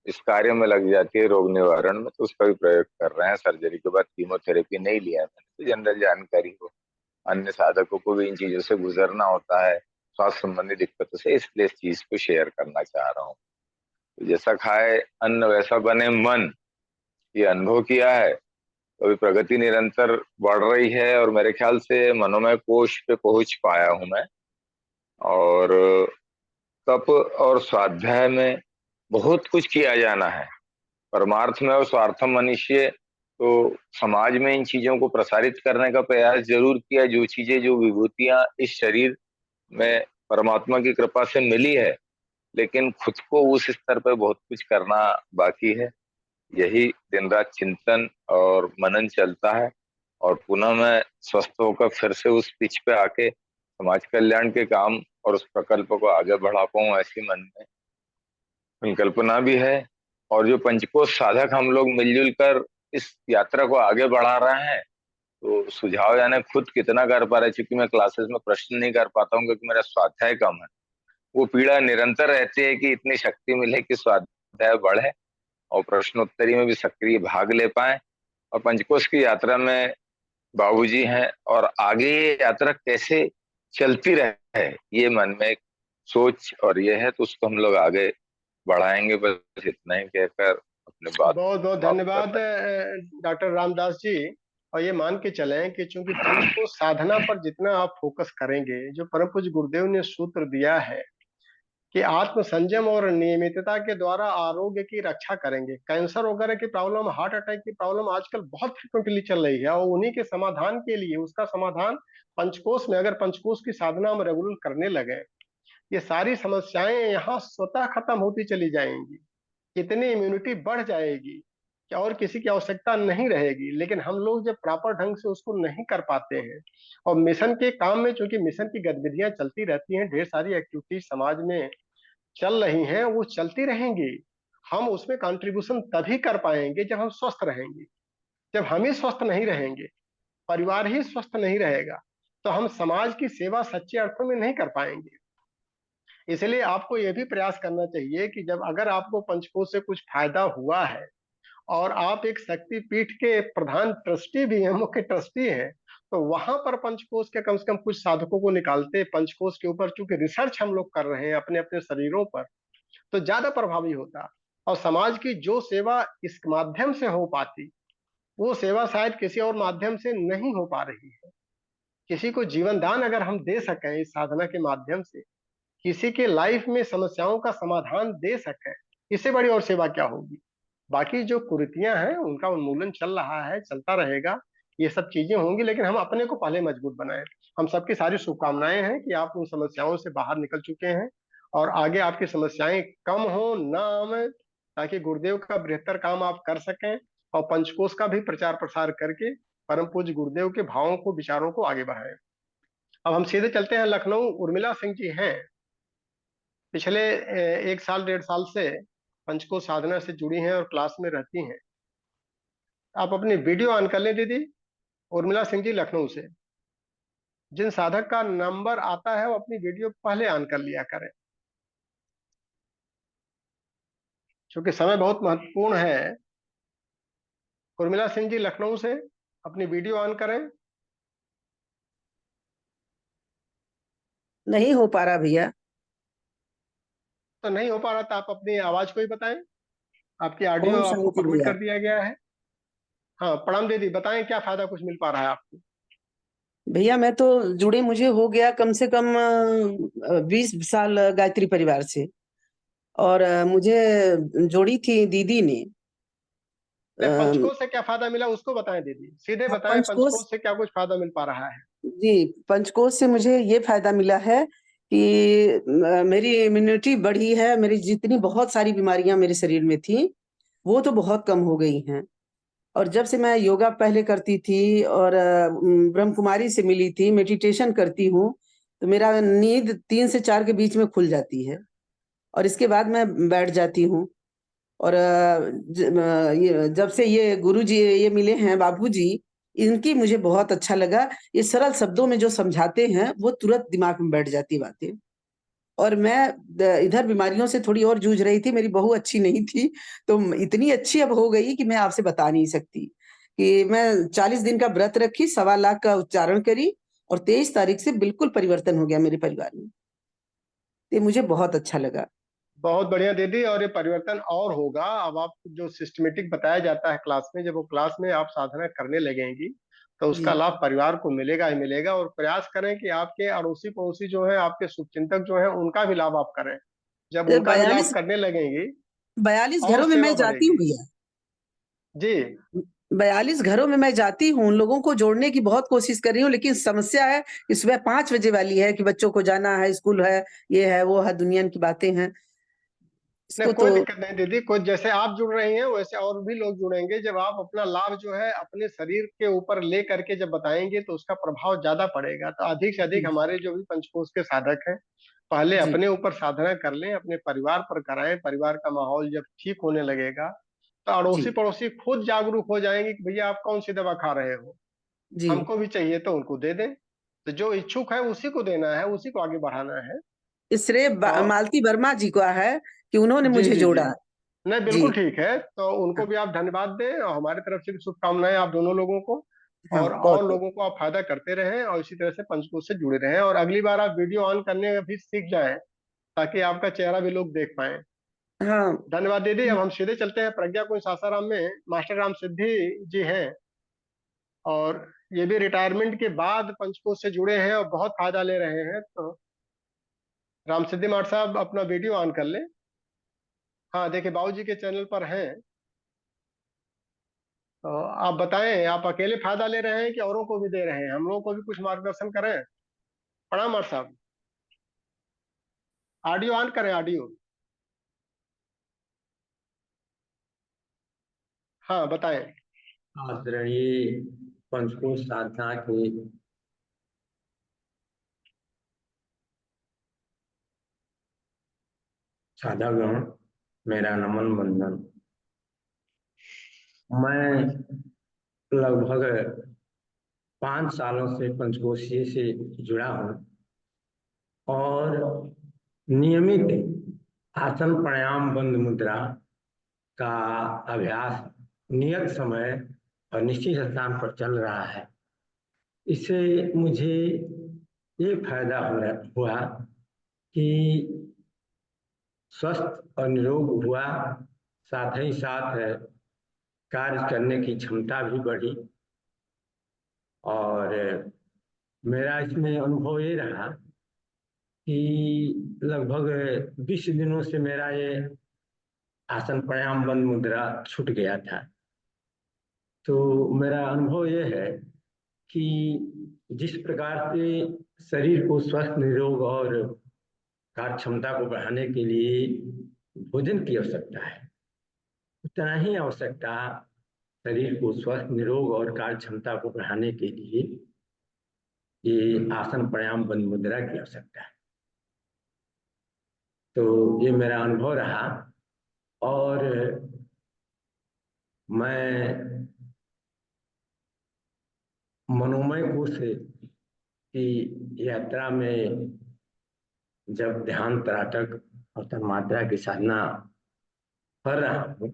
इस कार्य में लग जाती है, रोग निवारण में। तो उसका भी प्रयोग कर रहे हैं। सर्जरी के बाद कीमोथेरेपी नहीं लिया है मैंने, तो जनरल जानकारी हो। अन्य साधकों को भी इन चीजों से गुजरना होता है, स्वास्थ्य संबंधी दिक्कतों से, इसलिए इस चीज को शेयर करना चाह रहा हूँ। तो जैसा खाए अन्न वैसा बने मन, ये अनुभव किया है। तो अभी प्रगति निरंतर बढ़ रही है और मेरे ख्याल से मनोमय कोश पे पहुंच पाया हूं मैं। और तप और स्वाध्याय में बहुत कुछ किया जाना है। परमार्थ में और स्वार्थम मनुष्य, तो समाज में इन चीजों को प्रसारित करने का प्रयास जरूर किया। जो चीजें, जो विभूतियां इस शरीर में परमात्मा की कृपा से मिली है, लेकिन खुद को उस स्तर पर बहुत कुछ करना बाकी है। यही दिन रात चिंतन और मनन चलता है। और पुनः मैं स्वस्थ होकर फिर से उस पिच पे आके समाज कल्याण के काम और उस प्रकल्प को आगे बढ़ा पाऊं, ऐसी मन में संकल्पना भी है। और जो पंचकोश साधक हम लोग मिलजुल कर इस यात्रा को आगे बढ़ा रहे हैं, तो सुझाव यानी खुद कितना कर पा रहे, क्योंकि मैं क्लासेस में प्रश्न नहीं कर पाता हूँ क्योंकि मेरा स्वाध्याय कम है। वो पीड़ा निरंतर रहती है कि इतनी शक्ति मिले कि स्वाध्याय बढ़े और प्रश्नोत्तरी में भी सक्रिय भाग ले पाए। और पंचकोश की यात्रा में बाबूजी हैं, और आगे ये यात्रा कैसे चलती रहे, ये मन में एक सोच और ये है। तो उसको हम लोग आगे बढ़ाएंगे। बस इतना ही कहकर अपने बात बहुत बहुत समाप्त धन्यवाद करते हैं। डॉक्टर रामदास जी। और ये मान के चलें कि चूंकि पंचकोश साधना पर जितना आप फोकस करेंगे, जो परम पूज्य गुरुदेव ने सूत्र दिया है कि आत्म संयम और नियमितता के द्वारा आरोग्य की रक्षा करेंगे। कैंसर वगैरह की प्रॉब्लम, हार्ट अटैक की प्रॉब्लम आजकल बहुत फ्रिक्वेंटली चल रही है, और उन्हीं के समाधान के लिए उसका समाधान पंचकोश में, अगर पंचकोश की साधना हम रेगुलर करने लगे, ये सारी समस्याएं यहाँ स्वतः खत्म होती चली जाएंगी। कितनी इम्यूनिटी बढ़ जाएगी कि और किसी की आवश्यकता नहीं रहेगी। लेकिन हम लोग जब प्रॉपर ढंग से उसको नहीं कर पाते हैं, और मिशन के काम में चूंकि मिशन की गतिविधियां चलती रहती हैं, ढेर सारी एक्टिविटी समाज में चल रही हैं, वो चलती रहेंगी। हम उसमें कंट्रीब्यूशन तभी कर पाएंगे जब हम स्वस्थ रहेंगे। जब हम ही स्वस्थ नहीं रहेंगे, परिवार ही स्वस्थ नहीं रहेगा, तो हम समाज की सेवा सच्चे अर्थों में नहीं कर पाएंगे। इसलिए आपको यह भी प्रयास करना चाहिए कि जब अगर आपको पंचकोश से कुछ फायदा हुआ है, और आप एक शक्ति पीठ के प्रधान ट्रस्टी भी हैं, मुख्य ट्रस्टी हैं, तो वहां पर पंचकोश के कम से कम कुछ साधकों को निकालते पंचकोश के ऊपर, चूंकि रिसर्च हम लोग कर रहे हैं अपने अपने शरीरों पर, तो ज्यादा प्रभावी होता। और समाज की जो सेवा इस माध्यम से हो पाती, वो सेवा शायद किसी और माध्यम से नहीं हो पा रही है। किसी को जीवन दान अगर हम दे सकें इस साधना के माध्यम से, किसी के लाइफ में समस्याओं का समाधान दे सकें, इससे बड़ी और सेवा क्या होगी। बाकी जो कुरीतियां हैं उनका उन्मूलन चल रहा है, चलता रहेगा। ये सब चीजें होंगी, लेकिन हम अपने को पहले मजबूत बनाएं। हम सबकी सारी शुभकामनाएं हैं कि आप उन समस्याओं से बाहर निकल चुके हैं और आगे आपकी समस्याएं कम हो ना आवे, ताकि गुरुदेव का बृहत्तर काम आप कर सकें और पंचकोश का भी प्रचार प्रसार करके परम पूज्य गुरुदेव के भावों को, विचारों को आगे बढ़ाएं। अब हम सीधे चलते हैं लखनऊ। उर्मिला सिंह जी हैं, पिछले 1 साल 1.5 साल से पंचकोश साधना से जुड़ी हैं और क्लास में रहती हैं। आप अपनी वीडियो ऑन कर लें दीदी। उर्मिला सिंह जी लखनऊ से। जिन साधक का नंबर आता है वो अपनी वीडियो पहले ऑन कर लिया करें, क्योंकि समय बहुत महत्वपूर्ण है। उर्मिला सिंह जी लखनऊ से, अपनी वीडियो ऑन करें। नहीं हो पा रहा भैया। तो नहीं हो पा रहा तो आप अपनी आवाज को ही बताएं। आपकी ऑडियो ओम आपको शांति परमिट भैया। कर दिया गया है। हाँ, प्रणाम दीदी, बताएं क्या फायदा कुछ मिल पा रहा है आपको। भैया मैं तो जुड़े मुझे हो गया कम से कम 20 साल गायत्री परिवार से। और मुझे जोड़ी थी दीदी ने। नहीं, अ, पंचकोश से क्या फायदा मिला उसको बताएं दीदी, सीधे हाँ, बताएं पंचकोश। पंचकोश से क्या कुछ फायदा मिल पा रहा है। जी, पंचकोश से मुझे ये फायदा मिला है कि मेरी इम्यूनिटी बढ़ी है। मेरी जितनी बहुत सारी बीमारियां मेरे शरीर में थी वो तो बहुत कम हो गई हैं। और जब से मैं योगा पहले करती थी और ब्रह्म कुमारी से मिली थी, मेडिटेशन करती हूँ, तो मेरा नींद 3 से 4 के बीच में खुल जाती है और इसके बाद मैं बैठ जाती हूँ। और ये जब से ये गुरुजी ये मिले हैं बाबूजी, इनकी मुझे बहुत अच्छा लगा। ये सरल शब्दों में जो समझाते हैं वो तुरंत दिमाग में बैठ जाती बातें। और मैं इधर बीमारियों से थोड़ी और जूझ रही थी, मेरी बहू अच्छी नहीं थी, तो इतनी अच्छी अब हो गई कि मैं आपसे बता नहीं सकती। कि मैं 40 दिन का व्रत रखी, 1.25 लाख का उच्चारण करी और 23 तारीख से बिल्कुल परिवर्तन हो गया मेरे परिवार में। ये मुझे बहुत अच्छा लगा। बहुत बढ़िया दीदी, और ये परिवर्तन और होगा। अब आप जो सिस्टमेटिक बताया जाता है क्लास में, जब वो क्लास में आप साधना करने लगेंगी तो उसका जी। लाभ परिवार को मिलेगा ही मिलेगा। और प्रयास करें कि आपके अड़ोसी पड़ोसी जो है, आपके शुभचिंतक जो है, उनका भी लाभ आप करें। जब उनका भी लाभ 42 करने लगेंगी 42 और घरों में सेवा मैं जाती हूँ बढ़ेगी। भैया। जी। 42 घरों में मैं जाती हूँ, उन लोगों को जोड़ने की बहुत कोशिश कर रही हूँ, लेकिन समस्या है कि सुबह 5 बजे वाली है कि बच्चों को जाना है, स्कूल है, ये है वो है, दुनिया की बातें हैं। नहीं, इसको कोई तो दिक्कत नहीं दीदी। कोई जैसे आप जुड़ रही हैं वैसे और भी लोग जुड़ेंगे। जब आप अपना लाभ जो है अपने शरीर के ऊपर ले करके जब बताएंगे तो उसका प्रभाव ज्यादा पड़ेगा। तो अधिक से अधिक जी, हमारे जो भी पंचकोश के साधक हैं, पहले जी, अपने ऊपर साधना कर लें, अपने परिवार पर कराएं। परिवार का माहौल जब ठीक होने लगेगा तो अड़ोसी जी, पड़ोसी खुद जागरूक हो जाएंगे कि भैया आप कौन सी दवा खा रहे हो, जी। हमको भी चाहिए तो उनको दे दें। तो जो इच्छुक है उसी को देना है, उसी को आगे बढ़ाना है। श्रेय और मालती वर्मा जी का है कि उन्होंने जी मुझे जी जी, जोड़ा। नहीं जी। बिल्कुल ठीक है। तो उनको भी आप धन्यवाद दें और हमारी तरफ से भी शुभकामनाएं आप दोनों लोगों को। हाँ, और बहुत बहुत। लोगों को आप फायदा करते रहें और इसी तरह से पंचकोश से जुड़े रहें। और अगली बार आप वीडियो ऑन करने में भी सीख जाएं, ताकि आपका चेहरा भी लोग देख पाएं। हाँ। धन्यवाद दीदी। अब हम सीधे चलते हैं प्रज्ञा कुंज सासाराम में। मास्टर राम सिद्धि जी हैं, और ये भी रिटायरमेंट के बाद पंचकोश से जुड़े हैं और बहुत फायदा ले रहे हैं। तो राम सिद्धि मास्टर साहब अपना वीडियो ऑन कर लें। हाँ, देखिए बाबूजी के चैनल पर हैं। तो आप बताएं, आप अकेले फायदा ले रहे हैं कि औरों को भी दे रहे हैं? हम लोगों को भी कुछ मार्गदर्शन करें। प्रणाम मास्टर साहब। ऑडियो ऑन करें, ऑडियो। हाँ बताएं। आदरणीय पंचकोश साधना के साधागण, मेरा नमन वंदन। मैं लगभग 5 सालों से पंचकोशीय से जुड़ा हूँ और नियमित आसन प्राणायाम बंद मुद्रा का अभ्यास नियत समय और निश्चित स्थान पर चल रहा है। इससे मुझे ये फायदा हुआ कि स्वस्थ और निरोग हुआ, साथ ही साथ कार्य करने की क्षमता भी बढ़ी। और मेरा इसमें अनुभव ये रहा कि लगभग 20 दिनों से मेरा ये आसन प्राणायाम बंद मुद्रा छूट गया था। तो मेरा अनुभव यह है कि जिस प्रकार से शरीर को स्वस्थ निरोग और कार्य क्षमता को बढ़ाने के लिए भोजन की आवश्यकता है, उतना ही आवश्यकता शरीर को स्वस्थ निरोग और कार्य क्षमता को बढ़ाने के लिए ये आसन प्राणायाम बंद मुद्रा की आवश्यकता है। तो ये मेरा अनुभव रहा और मैं मनोमय कोश की यात्रा में जब ध्यान त्राटक और तन्मात्रा की साधना कर रहा हूँ,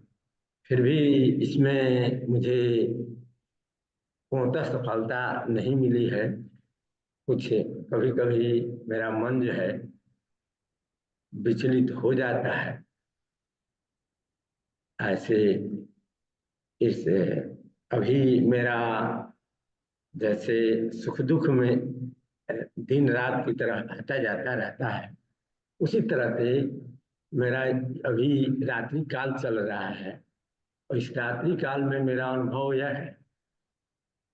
फिर भी इसमें मुझे पूर्णतः सफलता नहीं मिली है। कुछ कभी कभी मेरा मन जो है विचलित हो जाता है। ऐसे इस अभी मेरा जैसे सुख दुख में दिन रात की तरह आता जाता रहता है, उसी तरह से मेरा अभी रात्रि काल चल रहा है। और इस रात्रि काल में मेरा अनुभव यह है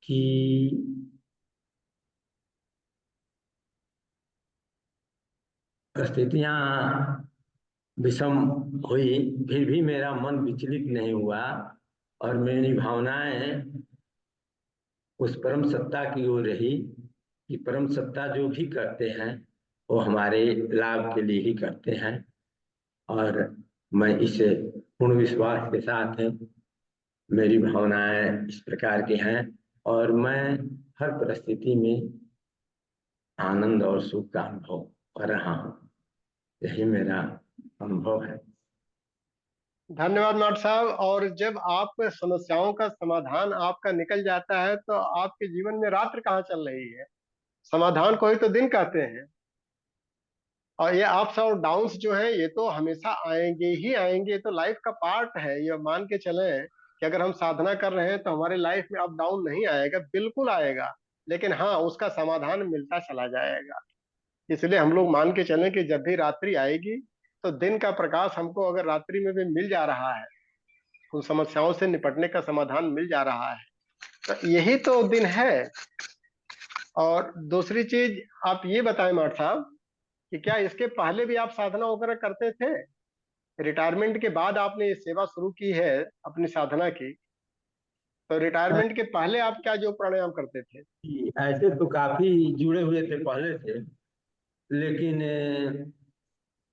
कि परिस्थितियां विषम हुई, फिर भी मेरा मन विचलित नहीं हुआ और मेरी भावनाएं उस परम सत्ता की ओर रही कि परम सत्ता जो भी करते हैं वो हमारे लाभ के लिए ही करते हैं। और मैं इस पूर्ण विश्वास के साथ मेरी भावनाएं इस प्रकार की हैं और मैं हर परिस्थिति में आनंद और सुख का अनुभव कर रहा हूँ। यही मेरा अनुभव है। धन्यवाद माट साहब। और जब आप समस्याओं का समाधान आपका निकल जाता है तो आपके जीवन में रात्रि कहाँ चल रही है? समाधान को ही तो दिन कहते हैं। और ये अप्स और डाउन्स जो हैं ये तो हमेशा आएंगे ही आएंगे, ये तो लाइफ का पार्ट है। ये मान के चलें कि अगर हम साधना कर रहे हैं तो हमारे लाइफ में अप डाउन नहीं आएगा, बिल्कुल आएगा, लेकिन हाँ उसका समाधान मिलता चला जाएगा। इसलिए हम लोग मान के चलें कि जब भी रात्रि आएगी तो दिन का प्रकाश हमको अगर रात्रि में भी मिल जा रहा है, उन समस्याओं से निपटने का समाधान मिल जा रहा है, तो यही तो दिन है। और दूसरी चीज आप ये बताएं माट साहब कि क्या इसके पहले भी आप साधना वगैरह करते थे? रिटायरमेंट के बाद आपने ये सेवा शुरू की है अपनी साधना की, तो रिटायरमेंट के पहले आप क्या जो प्राणायाम करते थे? ऐसे तो काफी जुड़े हुए थे पहले से, लेकिन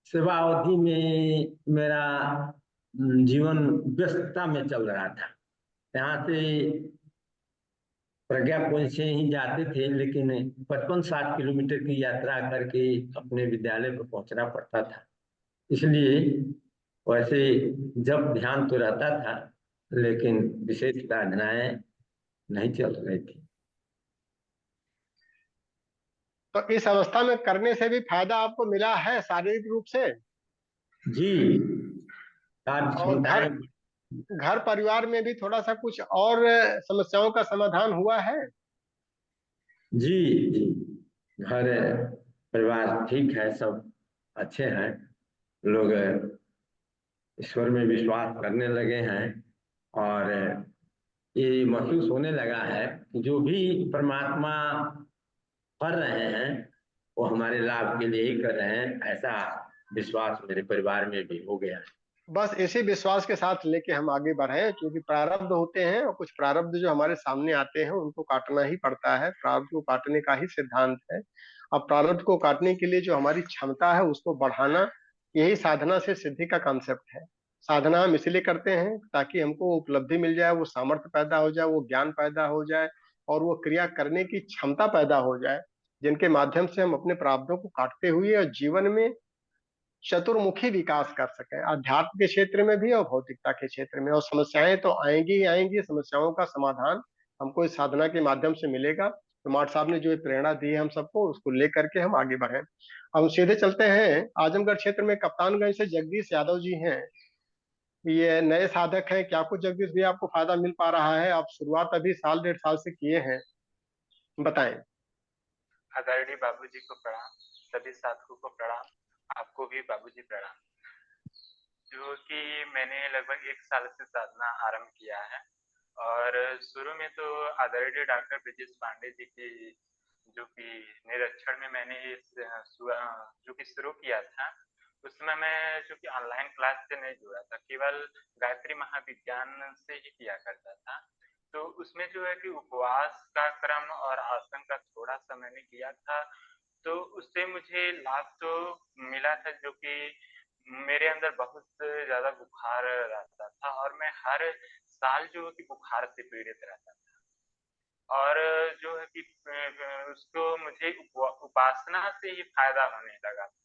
सेवा अवधि में मेरा जीवन व्यस्तता में चल रहा था। यहाँ से प्रज्ञा पुंज से ही जाते थे, लेकिन 55-60 किलोमीटर की यात्रा करके अपने विद्यालय पर पहुंचना पड़ता था। इसलिए वैसे जब ध्यान तो रहता था, लेकिन विशेष साधनाएं नहीं चल रही थी। तो इस अवस्था में करने से भी फायदा आपको मिला है शारीरिक रूप से? जी। और घर परिवार में भी थोड़ा सा कुछ और समस्याओं का समाधान हुआ है? जी जी, घर परिवार ठीक है, सब अच्छे हैं। लोग ईश्वर में विश्वास करने लगे हैं और ये महसूस होने लगा है कि जो भी परमात्मा कर रहे हैं वो हमारे लाभ के लिए ही कर रहे हैं। ऐसा विश्वास मेरे परिवार में भी हो गया है। बस इसी विश्वास के साथ लेके हम आगे बढ़े, क्योंकि प्रारब्ध होते हैं और कुछ प्रारब्ध जो हमारे सामने आते हैं उनको काटना ही पड़ता है। प्रारब्ध को काटने का ही सिद्धांत है। अब प्रारब्ध को काटने के लिए जो हमारी क्षमता है उसको बढ़ाना, यही साधना से सिद्धि का कॉन्सेप्ट है। साधना हम इसलिए करते हैं ताकि हमको उपलब्धि मिल जाए, वो सामर्थ्य पैदा हो जाए, वो ज्ञान पैदा हो जाए और वो क्रिया करने की क्षमता पैदा हो जाए, जिनके माध्यम से हम अपने प्रारब्धों को काटते हुए और जीवन में चतुर्मुखी विकास कर सके, अध्यात्म के क्षेत्र में भी और भौतिकता के क्षेत्र में। और समस्याएं तो आएंगी ही आएंगी, समस्याओं का समाधान हमको इस साधना के माध्यम से मिलेगा। तो माट साहब ने जो प्रेरणा दी है हम सबको, उसको लेकर के हम आगे बढ़े। हम सीधे चलते हैं आजमगढ़ क्षेत्र में कप्तानगंज से जगदीश यादव जी हैं। ये नए साधक हैं, क्या कुछ जगदीश भी आपको फायदा मिल पा रहा है? आप शुरुआत अभी 1.5 साल से किए हैं, बताएं। आदरणीय बाबूजी को प्रणाम, सभी साधकों को प्रणाम, आपको भी बाबूजी प्रणाम। जो कि मैंने लगभग 1 साल से साधना आरंभ किया है। और शुरू में तो आदरणीय डॉक्टर ब्रिजेश पांडे जी की जो कि निरीक्षण में मैंने जो कि शुरू किया था, उस समय मैं जो कि ऑनलाइन क्लास से नहीं जुड़ा था, केवल गायत्री महाविज्ञान से ही किया करता था। तो उसमें जो है कि उपवास का क्रम और आसन का थोड़ा-सा मैंने किया था, तो उससे मुझे लाभ तो मिला था, जो कि मेरे अंदर बहुत ज़्यादा बुखार रहता था और मैं हर साल जो है कि बुखार से पीड़ित रहता था। और जो है कि उसको मुझे उपासना से ही फ़ायदा होने लगा था।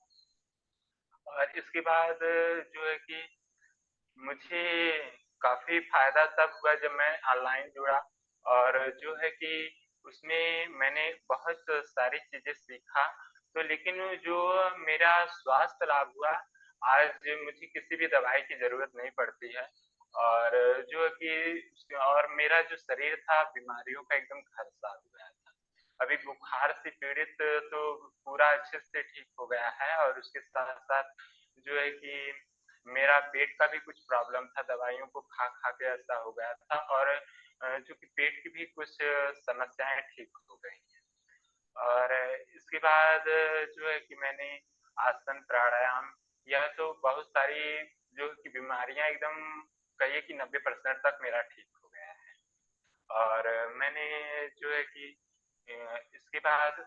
और इसके बाद जो है कि मुझे काफ़ी फ़ायदा तब हुआ जब मैं ऑनलाइन जुड़ा, और जो है कि उसमें मैंने बहुत सारी चीज़ें सीखा। तो लेकिन जो मेरा स्वास्थ्य लाभ हुआ, आज मुझे किसी भी दवाई की ज़रूरत नहीं पड़ती है। और जो है कि और मेरा जो शरीर था बीमारियों का एकदम घर साफ हो गया था। अभी बुखार से पीड़ित तो पूरा अच्छे से ठीक हो गया है, और उसके साथ-साथ जो है कि मेरा पेट का भी कुछ प्रॉब्लम था, दवाइयों को खा-खा के ऐसा हो गया था, और जो कि पेट की भी कुछ समस्याएँ ठीक हो गई हैं। और इसके बाद जो है कि मैंने आसन, प्राणायाम, यह तो बहुत सारी जो कि बीमारियाँ एकदम कहिए कि 90% तक मेरा ठीक हो गया है। और मैंने जो है कि इसके बाद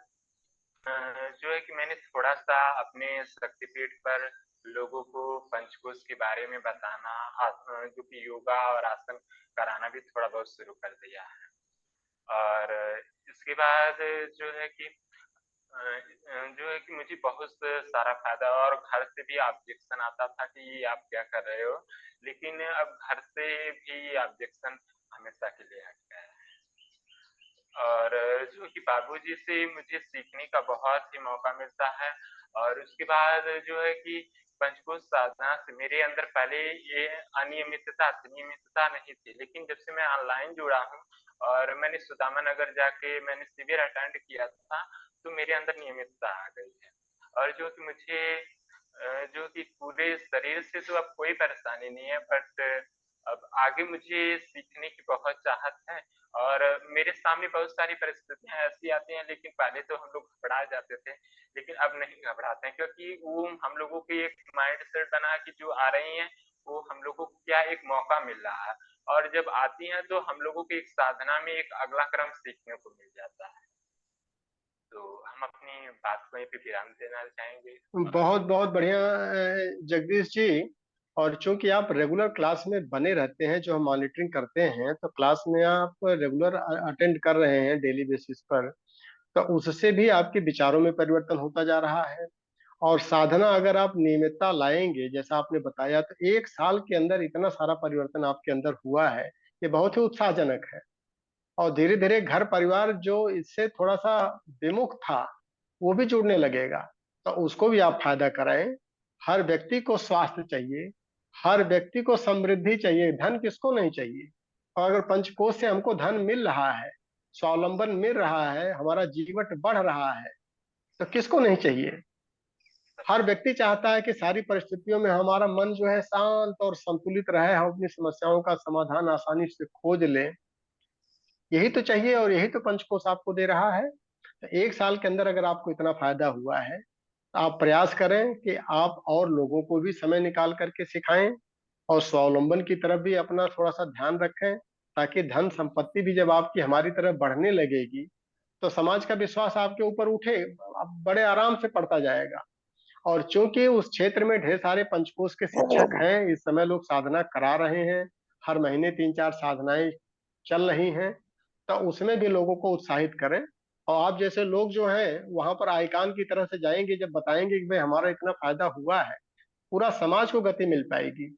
जो है कि मैंने थोड़ा-सा अपने शक्तिपीठ पर लोगों को पंचकोश के बारे में बताना, जो कि योगा और आसन कराना भी थोड़ा बहुत शुरू कर दिया है। और इसके बाद जो है कि जो है कि मुझे बहुत सारा फ़ायदा, और घर से भी ऑब्जेक्शन आता था कि ये आप क्या कर रहे हो? लेकिन अब घर से भी ऑब्जेक्शन हमेशा के लिए हट गया है। और जो कि बाबूजी से मुझे सीखने का बहुत ही मौका मिलता है। और उसके बाद जो है कि पंचकोश साधना से मेरे अंदर पहले ये नियमितता नहीं थी, लेकिन जब से मैं ऑनलाइन जुड़ा हूँ और मैंने सुदामा नगर जाके मैंने शिविर अटेंड किया था, तो मेरे अंदर नियमितता आ गई है। और जो कि मुझे जो कि पूरे शरीर से तो अब कोई परेशानी नहीं है, बट अब आगे मुझे सीखने की बहुत चाहत है। और मेरे सामने बहुत सारी परिस्थितियाँ ऐसी आती हैं, लेकिन पहले तो हम लोग घबरा जाते थे, लेकिन अब नहीं घबराते हैं, क्योंकि वो हम लोगों की एक माइंडसेट बना कि जो आ रही हैं, वो हम लोगों को क्या एक मौका मिल रहा है, और जब आती हैं तो हम लोगों की एक साधना में एक अगला क्रम सीखने को मिल जाता है। तो हम अपनी बात को यहीं पे विराम देना चाहेंगे। बहुत बहुत बढ़िया जगदीश जी। और चूंकि आप रेगुलर क्लास में बने रहते हैं, जो हम मॉनिटरिंग करते हैं, तो क्लास में आप रेगुलर अटेंड कर रहे हैं डेली बेसिस पर, तो उससे भी आपके विचारों में परिवर्तन होता जा रहा है। और साधना अगर आप नियमितता लाएंगे, जैसा आपने बताया, तो 1 साल के अंदर इतना सारा परिवर्तन आपके अंदर हुआ है, ये बहुत ही उत्साहजनक है। और धीरे धीरे घर परिवार जो इससे थोड़ा सा विमुख था, वो भी जुड़ने लगेगा, तो उसको भी आप फायदा कराएं। हर व्यक्ति को स्वास्थ्य चाहिए, हर व्यक्ति को समृद्धि चाहिए, धन किसको नहीं चाहिए। और अगर पंचकोश से हमको धन मिल रहा है, स्वावलंबन मिल रहा है, हमारा जीवन बढ़ रहा है, तो किसको नहीं चाहिए। हर व्यक्ति चाहता है कि सारी परिस्थितियों में हमारा मन जो है शांत और संतुलित रहे, हम अपनी समस्याओं का समाधान आसानी से खोज लें। यही तो चाहिए, और यही तो पंचकोश आपको दे रहा है। तो 1 साल के अंदर अगर आपको इतना फायदा हुआ है, तो आप प्रयास करें कि आप और लोगों को भी समय निकाल करके सिखाएं, और स्वावलंबन की तरफ भी अपना थोड़ा सा ध्यान रखें, ताकि धन संपत्ति भी जब आपकी हमारी तरफ बढ़ने लगेगी, तो समाज का विश्वास आपके ऊपर उठे, अब बड़े आराम से पड़ता जाएगा। और चूंकि उस क्षेत्र में ढेर सारे पंचकोश के शिक्षक हैं, इस समय लोग साधना करा रहे हैं, हर महीने 3-4 साधनाएं चल रही हैं, तो उसमें भी लोगों को उत्साहित करें। और आप जैसे लोग जो हैं वहां पर आइकान की तरह से जाएंगे, जब बताएंगे कि भाई हमारा इतना फायदा हुआ है, पूरा समाज को गति मिल पाएगी।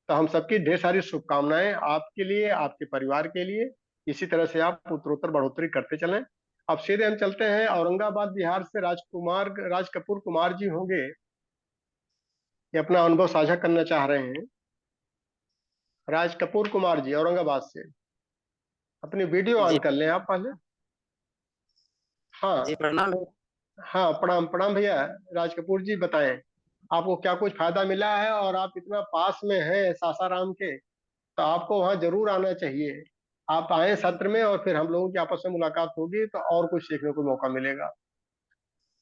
तो हम सबकी ढेर सारी शुभकामनाएं आपके लिए, आपके परिवार के लिए। इसी तरह से आप उत्तरोत्तर बढ़ोतरी करते चलें। अब सीधे हम चलते हैं औरंगाबाद बिहार से राज कपूर कुमार जी होंगे, ये अपना अनुभव साझा करना चाह रहे हैं। राज कपूर कुमार जी औरंगाबाद से, अपनी वीडियो ऑन कर लें आप पहले। हाँ जी प्रणाम। हाँ, प्रणाम प्रणाम भैया। राज कपूर जी बताएं। आपको क्या कुछ फायदा मिला है, और आप इतना पास में हैं सासाराम के, तो आपको वहां जरूर आना चाहिए। आप आए सत्र में, और फिर हम लोगों की आपस में मुलाकात होगी तो और कुछ सीखने को मौका मिलेगा।